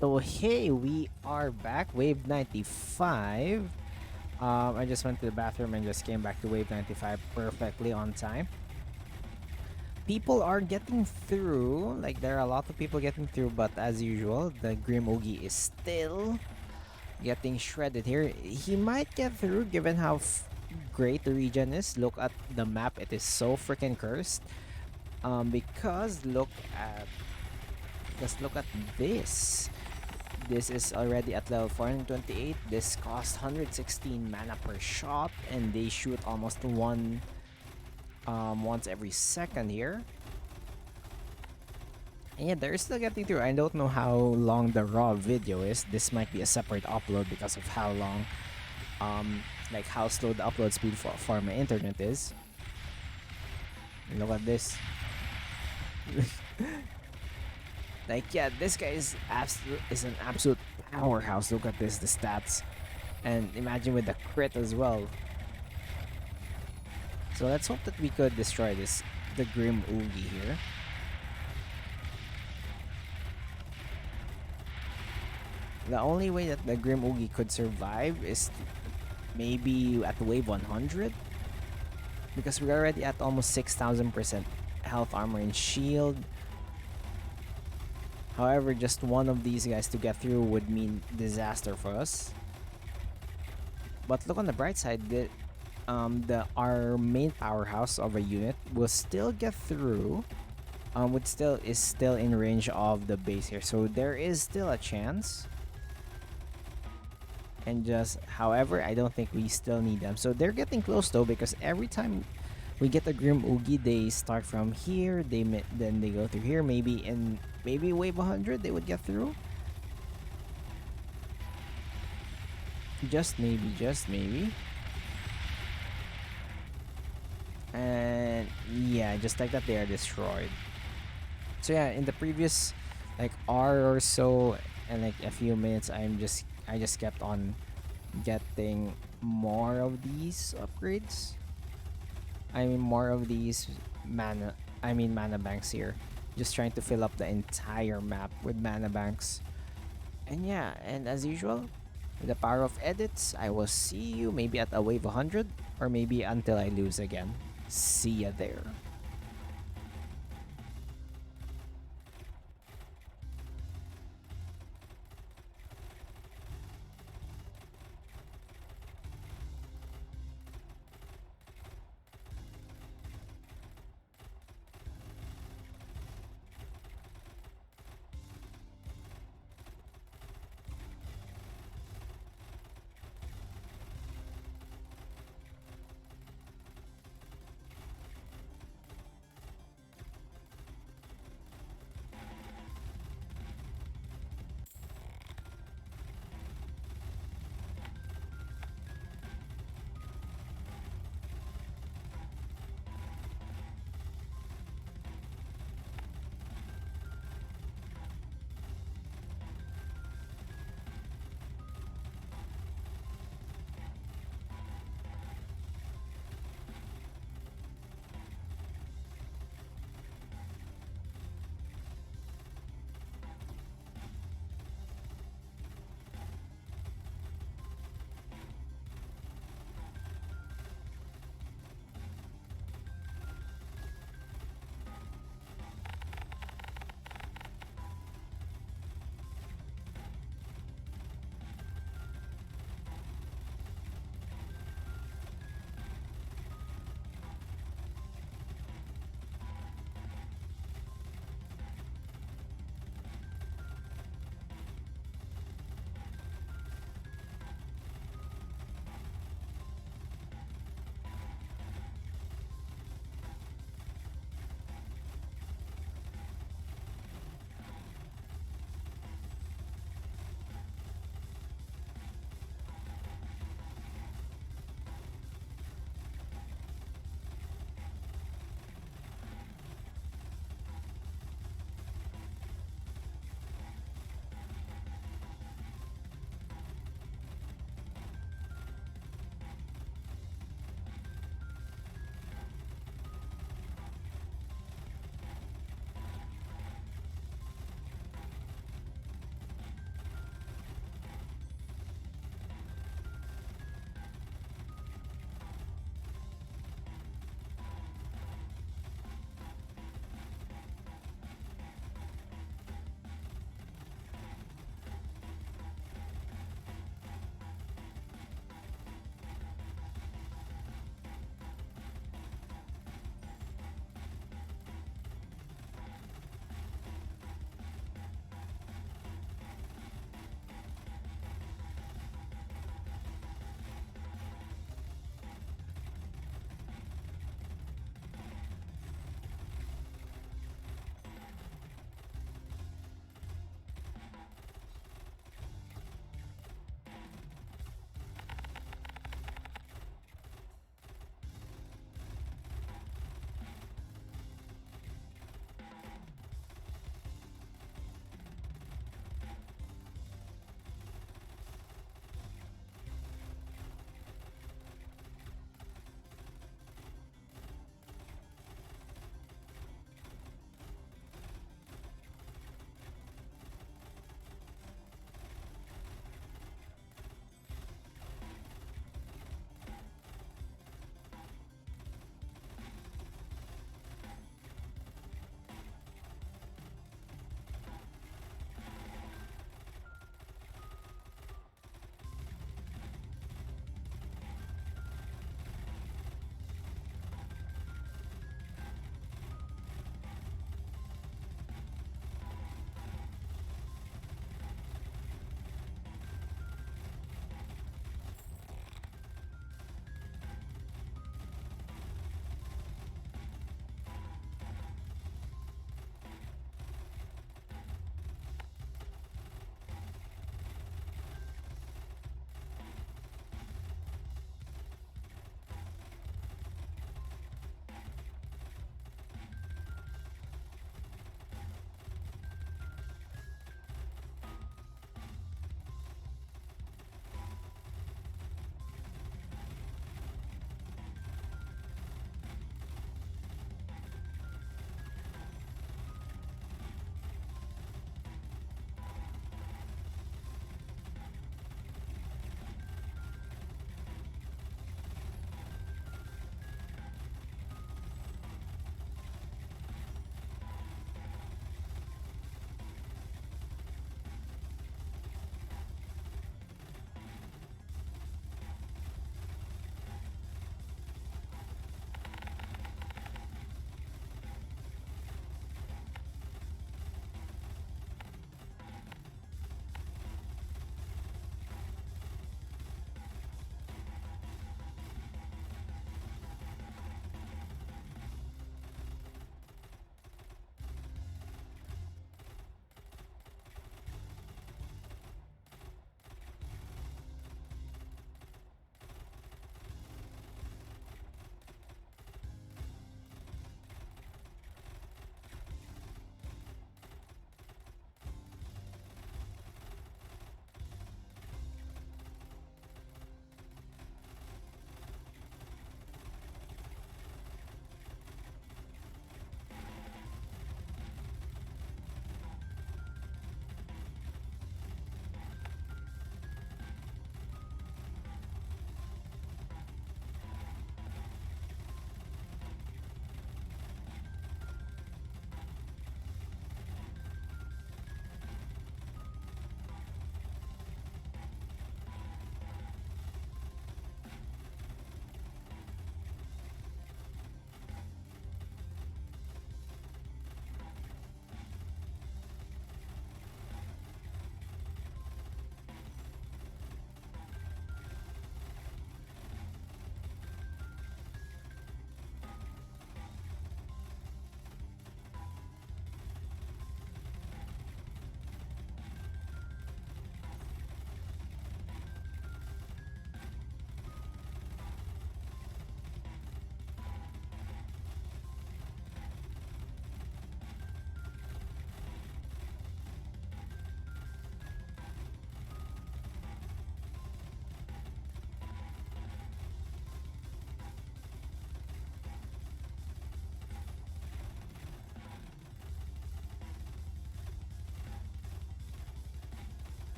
So hey, we are back. Wave 95. I just went to the bathroom and just came back to wave 95 perfectly on time. People are getting through. Like there are a lot of people getting through, but as usual, the Grim Oogie is still getting shredded here. He might get through given how great the region is. Look at the map; it is so freaking cursed. Because look at this. This is already at level 428. This costs 116 mana per shot, and they shoot almost once every second here. And yeah, they're still getting through. I don't know how long the raw video is. This might be a separate upload because of how long, like how slow the upload speed for my internet is. Look at this. Like yeah, this guy is an absolute powerhouse. Look at this, the stats, and imagine with the crit as well. So let's hope that we could destroy the Grim Oogie here. The only way that the Grim Oogie could survive is maybe at wave 100, because we're already at almost 6,000% health, armor, and shield. However, just one of these guys to get through would mean disaster for us. But look on the bright side, our main powerhouse of a unit will still get through. Is still in range of the base here, so there is still a chance. And just, however, I don't think we still need them. So they're getting close though, because every time we get a Grim Oogie, they start from here. Then they go through here. Maybe wave 100 they would get through. Just maybe, just maybe. And yeah, just like that, they are destroyed. So yeah, in the previous like hour or so and like a few minutes, I just kept on getting more of these upgrades. I mean more of these mana banks here. Just trying to fill up the entire map with mana banks. And yeah, and as usual, with the power of edits, I will see you maybe at a wave 100 or maybe until I lose again. See ya there.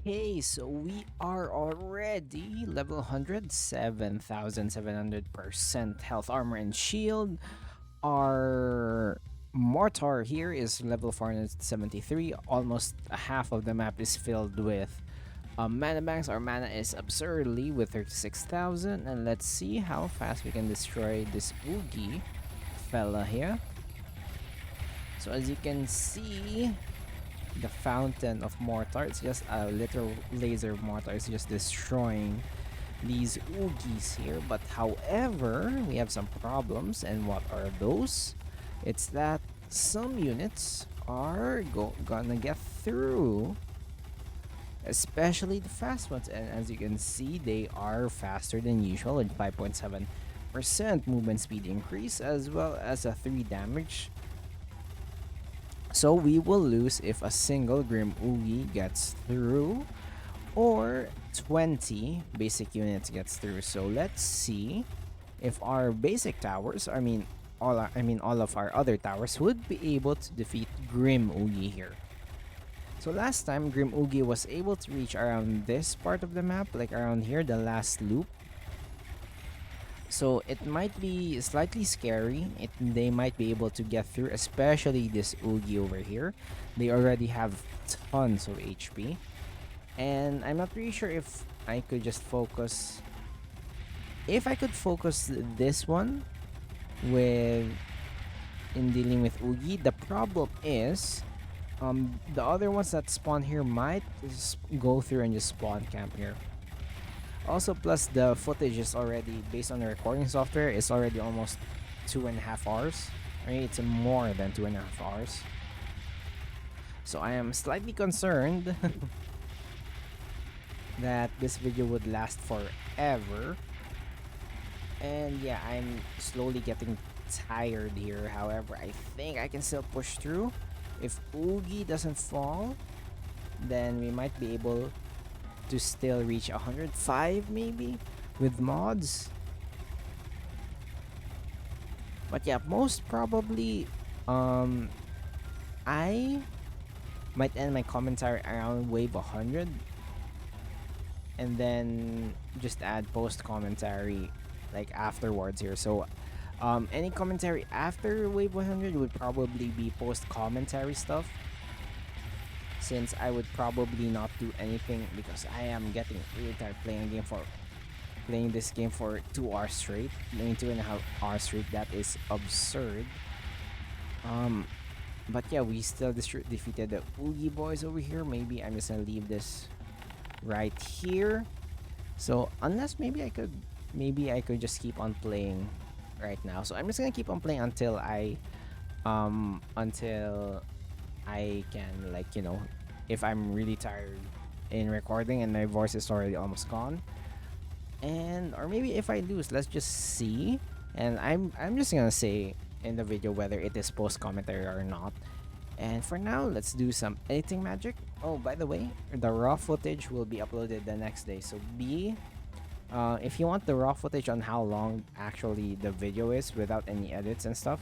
Okay, so we are already level 100, 7,700% health, armor, and shield. Our mortar here is level 473. Almost half of the map is filled with mana banks. Our mana is absurdly with 36,000. And let's see how fast we can destroy this Oogie fella here. So as you can see, the fountain of mortar, it's just a little laser mortar. It's just destroying these Oogies here. But however, we have some problems. And what are those? It's that some units are gonna get through, especially the fast ones. And as you can see, they are faster than usual with 5.7% movement speed increase, as well as a 3 damage. So we will lose if a single Grim Oogie gets through, or 20 basic units gets through. So let's see if our basic towers, all of our other towers would be able to defeat Grim Oogie here. So last time Grim Oogie was able to reach around this part of the map, like around here, the last loop. So it might be slightly scary. They might be able to get through, especially this Oogie over here. They already have tons of HP. And I'm not really sure if I could just focus. If I could focus this one with in dealing with Oogie, the problem is the other ones that spawn here might just go through and just spawn camp here. Also, plus the footage is already based on the recording software. It's already almost 2.5 hours. Right, it's more than 2.5 hours. So I am slightly concerned that this video would last forever. And yeah, I'm slowly getting tired here. However, I think I can still push through. If Oogie doesn't fall, then we might be able to still reach 105 maybe with mods. But yeah, most probably I might end my commentary around wave 100 and then just add post commentary like afterwards here. So any commentary after wave 100 would probably be post commentary stuff, since I would probably not do anything because I am getting really tired playing this game for 2 hours straight. I mean 2.5 hours straight. That is absurd. Um but yeah, we still defeated the Oogie boys over here. Maybe I'm just gonna leave this right here. So unless maybe I could just keep on playing right now. So I'm just gonna keep on playing until I can, like, if I'm really tired in recording and my voice is already almost gone. And or maybe if I lose, let's just see. And I'm just gonna say in the video whether it is post commentary or not. And for now, let's do some editing magic. Oh, by the way, the raw footage will be uploaded the next day. So if you want the raw footage on how long actually the video is without any edits and stuff,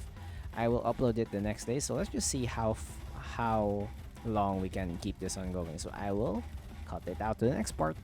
I will upload it the next day. So let's just see how long we can keep this on going. So I will cut it out to the next part.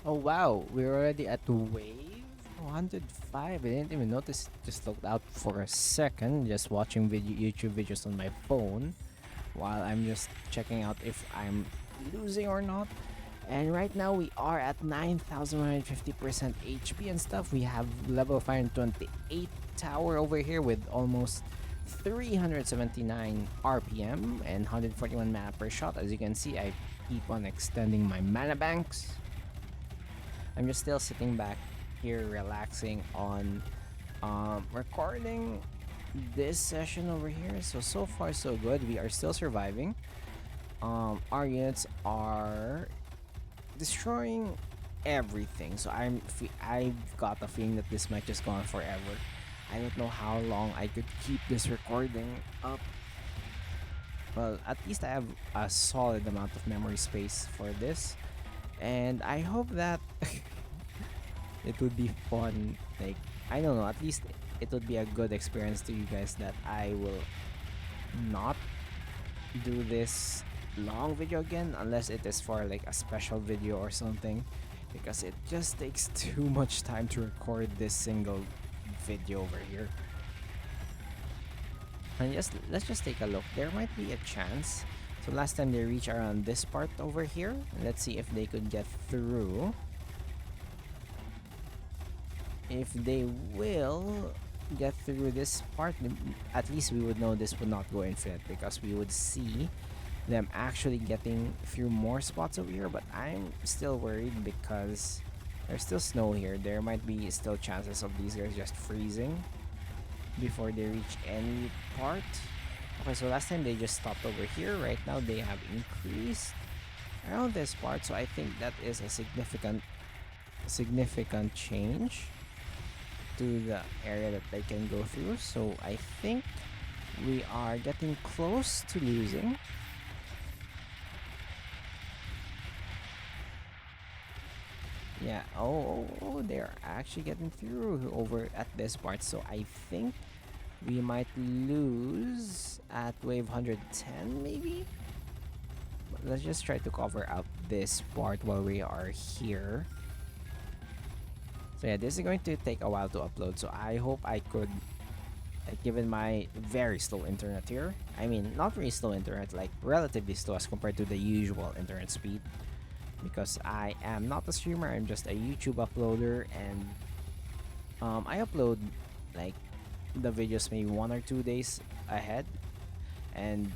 Oh wow, we're already at wave 105. I didn't even notice. Just looked out for a second, just watching YouTube videos on my phone while I'm just checking out if I'm losing or not. And right now we are at 9,150% HP and stuff. We have level 528 tower over here with almost 379 RPM and 141 mana per shot. As you can see, I keep on extending my mana banks. I'm just still sitting back here relaxing on recording this session over here. So far so good. We are still surviving. Our units are destroying everything. So I've got a feeling that this might just go on forever. I don't know how long I could keep this recording up. Well, at least I have a solid amount of memory space for this. And I hope that it would be fun. Like, I don't know, at least it would be a good experience to you guys that I will not do this long video again unless it is for like a special video or something, because it just takes too much time to record this single video over here. And let's just take a look. There might be a chance. So last time they reached around this part over here. Let's see if they could get through. If they will get through this part, at least we would know this would not go infinite, because we would see them actually getting through more spots over here. But I'm still worried because there's still snow here. There might be still chances of these guys just freezing before they reach any part. Okay, so last time they just stopped over here. Right now they have increased around this part, so I think that is a significant change to the area that they can go through. So I think we are getting close to losing. Yeah, oh, they're actually getting through over at this part. So I think we might lose at wave 110 maybe. But let's just try to cover up this part while we are here. So yeah, this is going to take a while to upload, so I hope I could, like, given my very slow internet here, I mean not really slow internet, like relatively slow as compared to the usual internet speed, because I am not a streamer, I'm just a YouTube uploader, and I upload like the videos maybe 1 or 2 days ahead, and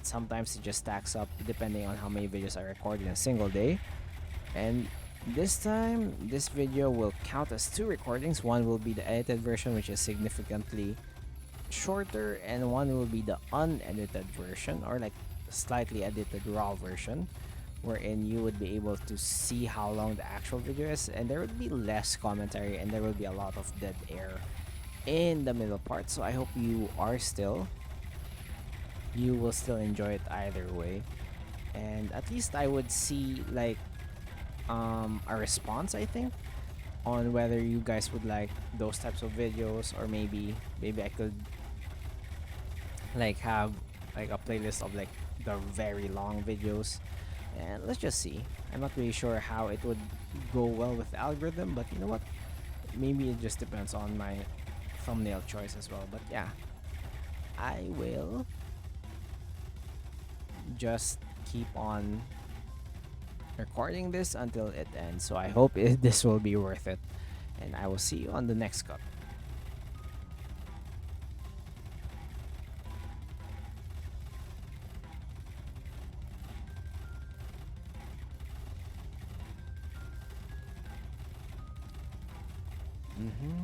sometimes it just stacks up depending on how many videos I record in a single day. And this time, this video will count as 2 recordings. One will be the edited version, which is significantly shorter, and one will be the unedited version, or like slightly edited raw version, wherein you would be able to see how long the actual video is, and there would be less commentary, and there will be a lot of dead air in the middle part. So I hope you will still enjoy it either way, and at least I would see like a response, I think, on whether you guys would like those types of videos, or maybe I could like have like a playlist of like the very long videos, and let's just see. I'm not really sure how it would go well with the algorithm, but you know what, maybe it just depends on my thumbnail choice as well. But yeah, I will just keep on recording this until it ends. So I hope this will be worth it, and I will see you on the next cup. Mm-hmm.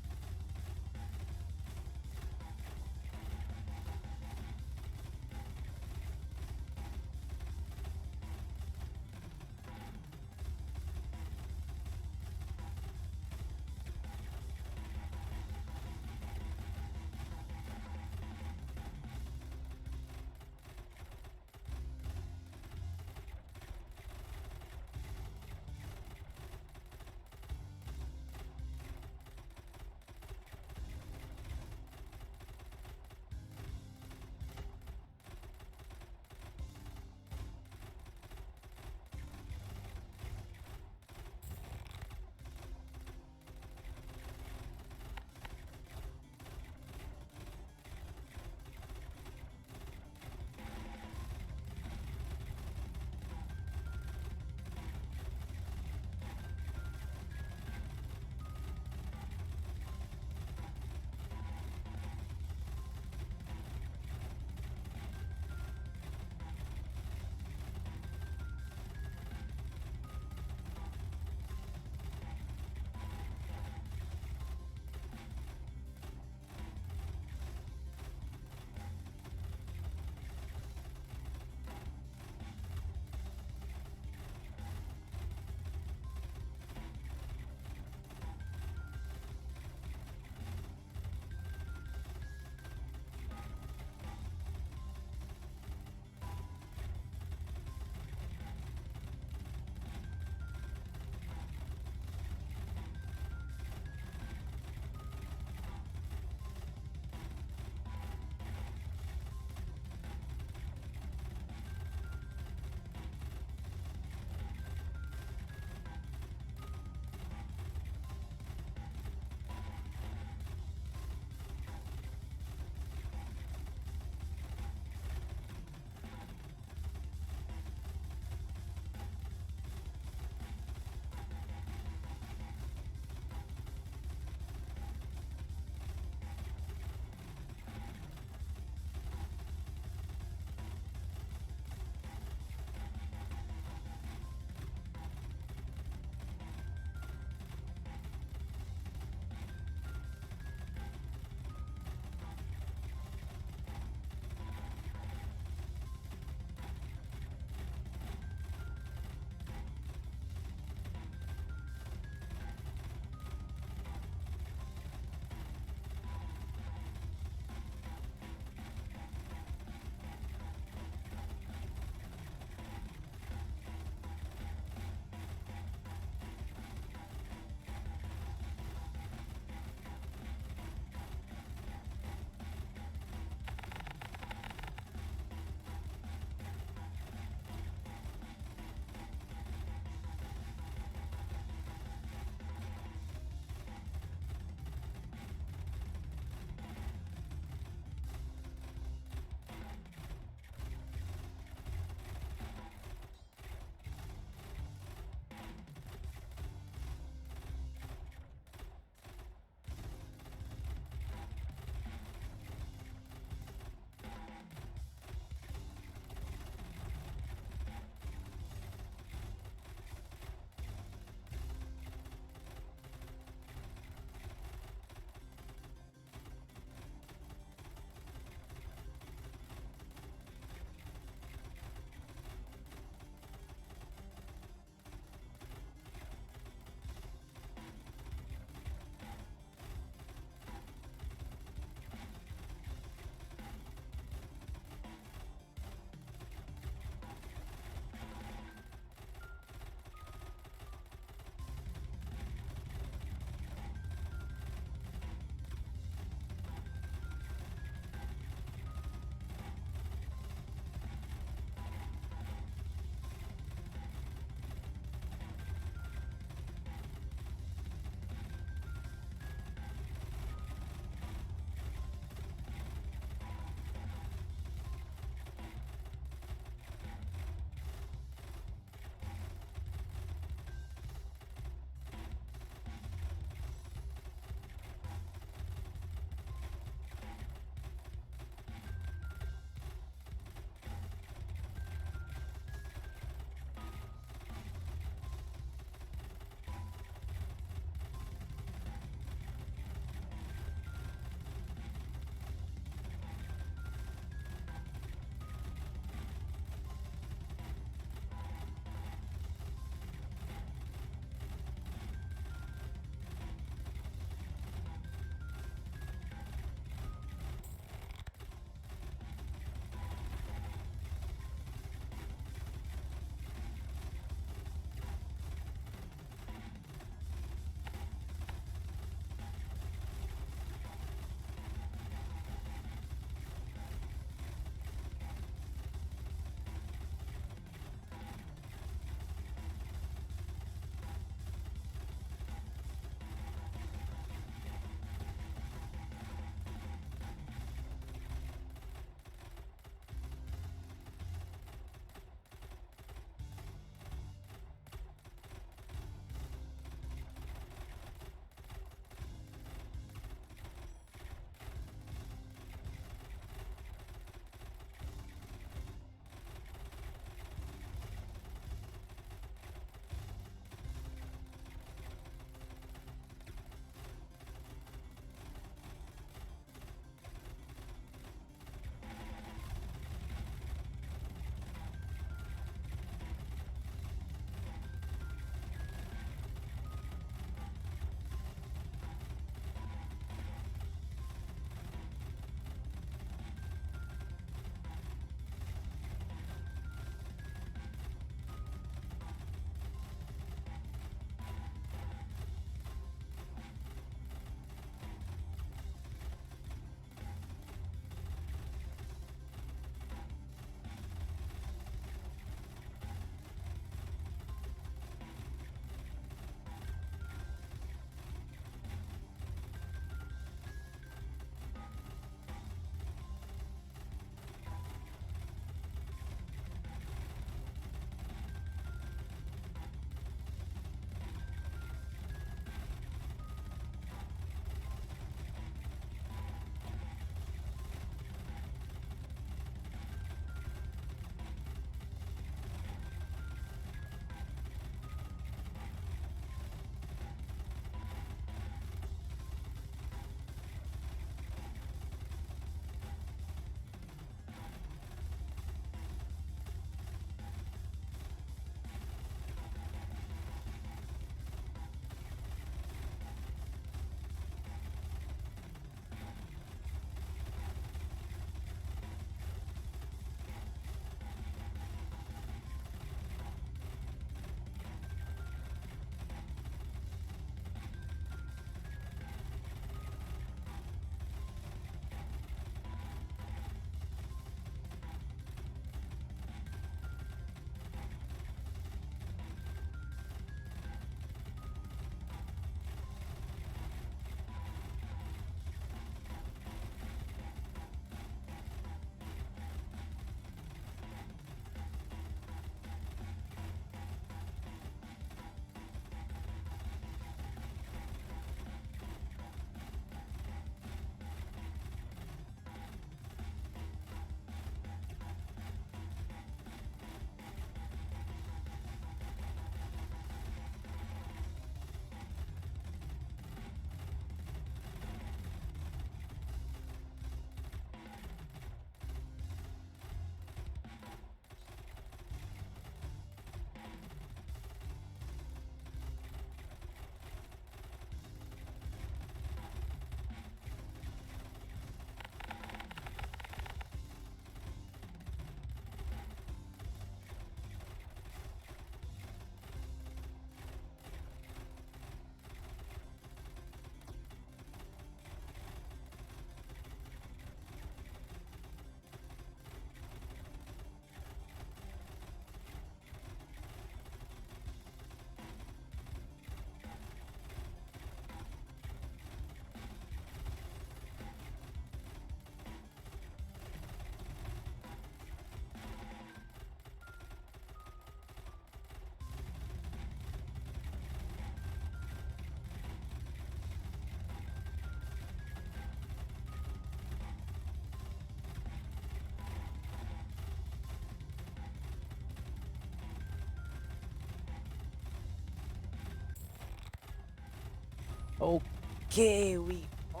Okay, we are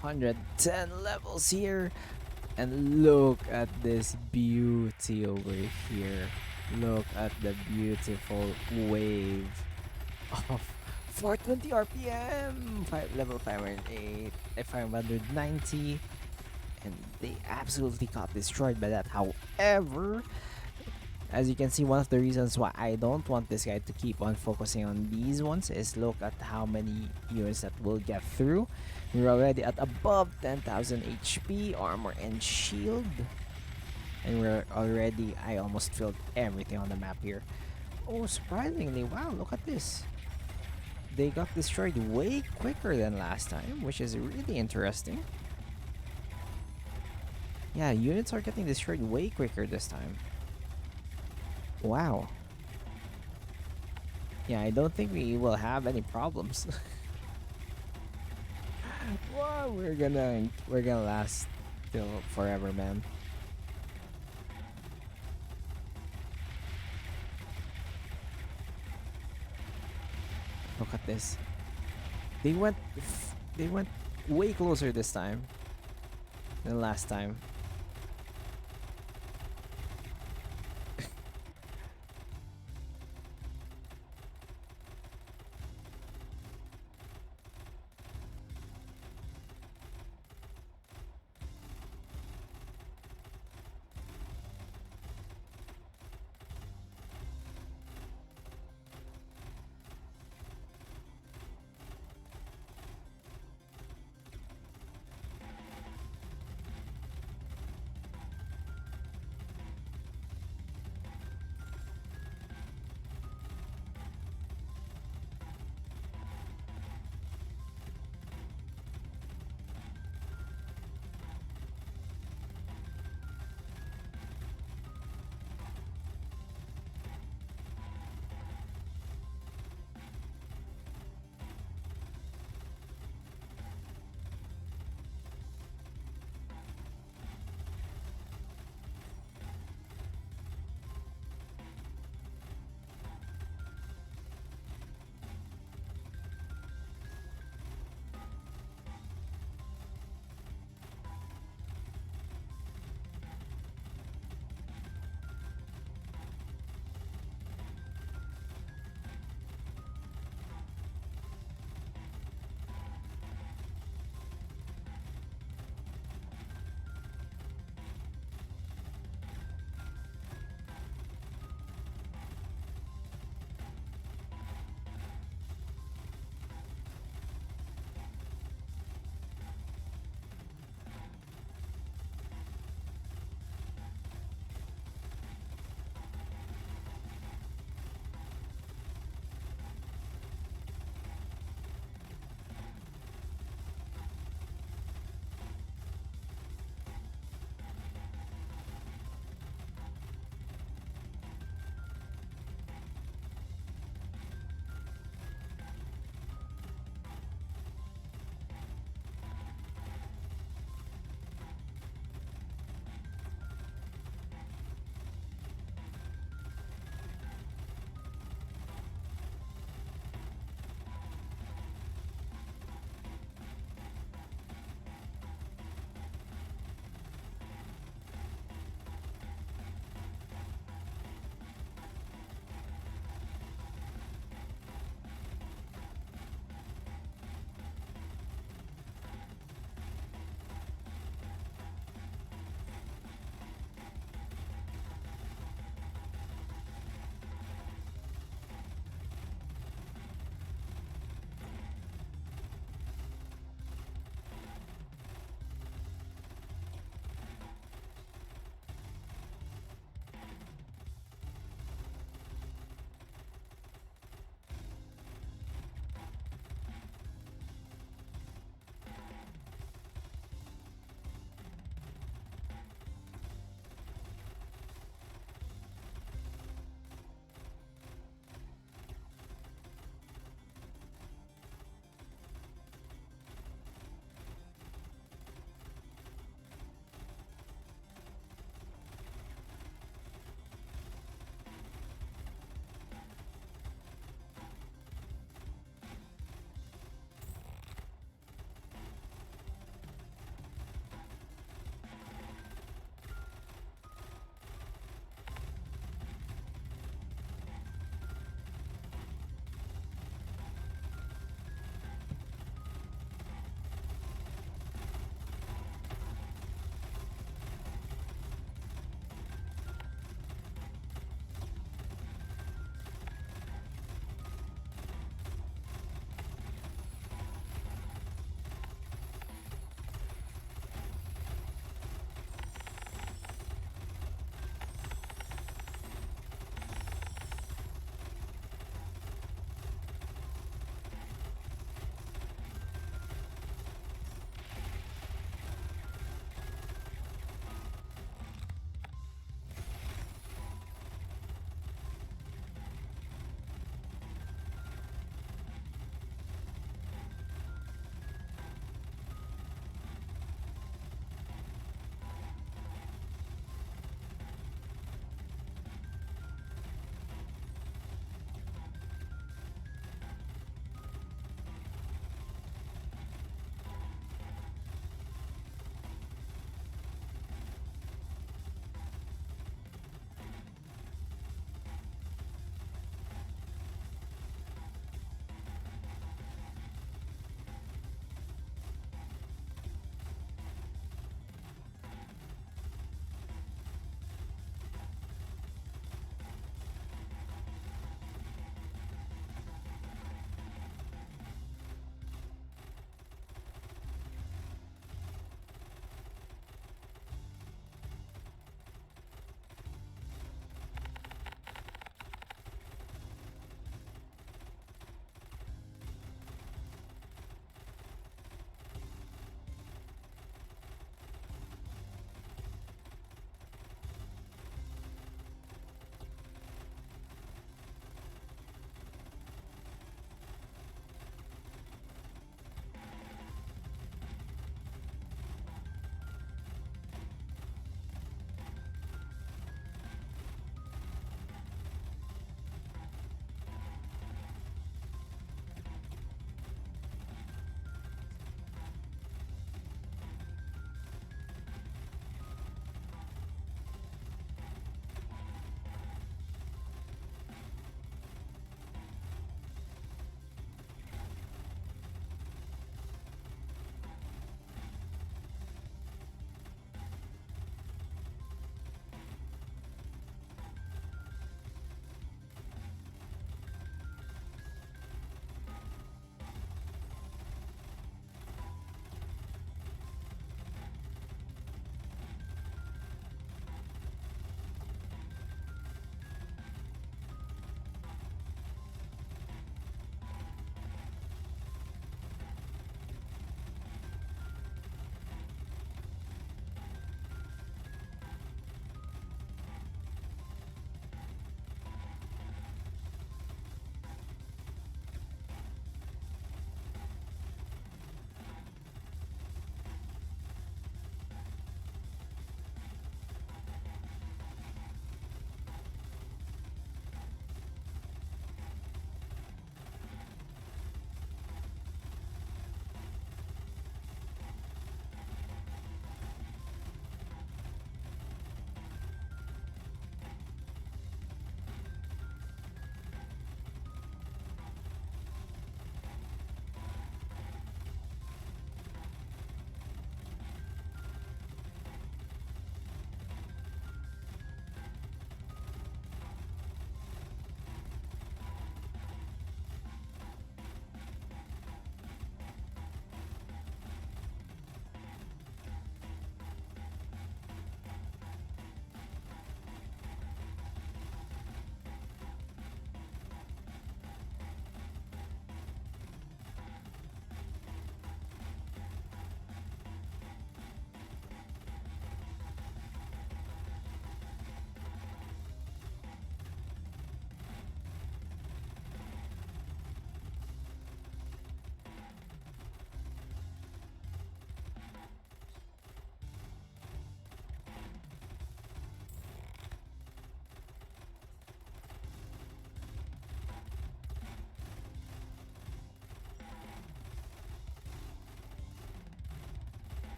110 levels here. And look at this beauty over here. Look at the beautiful wave of 420 RPM, level 508, 590, and they absolutely got destroyed by that. However, as you can see, one of the reasons why I don't want this guy to keep on focusing on these ones is look at how many units that will get through. We're already at above 10,000 HP, armor and shield. And I almost filled everything on the map here. Oh, surprisingly, wow, look at this. They got destroyed way quicker than last time, which is really interesting. Yeah, units are getting destroyed way quicker this time. Wow. Yeah, I don't think we will have any problems. Wow, we're gonna last till forever, man. Look at this. They went way closer this time than last time.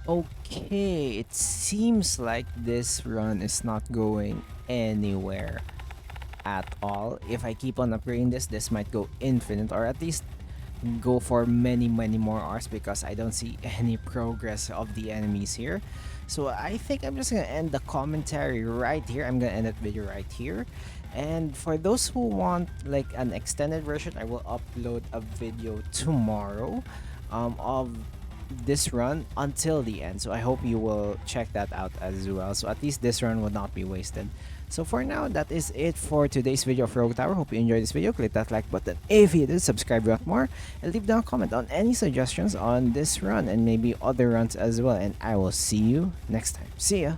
Okay, it seems like this run is not going anywhere at all. If I keep on upgrading this might go infinite, or at least go for many more hours, because I don't see any progress of the enemies here. So I think I'm just gonna end the commentary right here. I'm gonna end that video right here. And for those who want like an extended version, I will upload a video tomorrow of this run until the end. So I hope you will check that out as well. So at least this run will not be wasted. So for now, that is it for today's video of Rogue Tower. Hope you enjoyed this video. Click that like button if you did. Subscribe if you want more. And leave down a comment on any suggestions on this run and maybe other runs as well. And I will see you next time. See ya!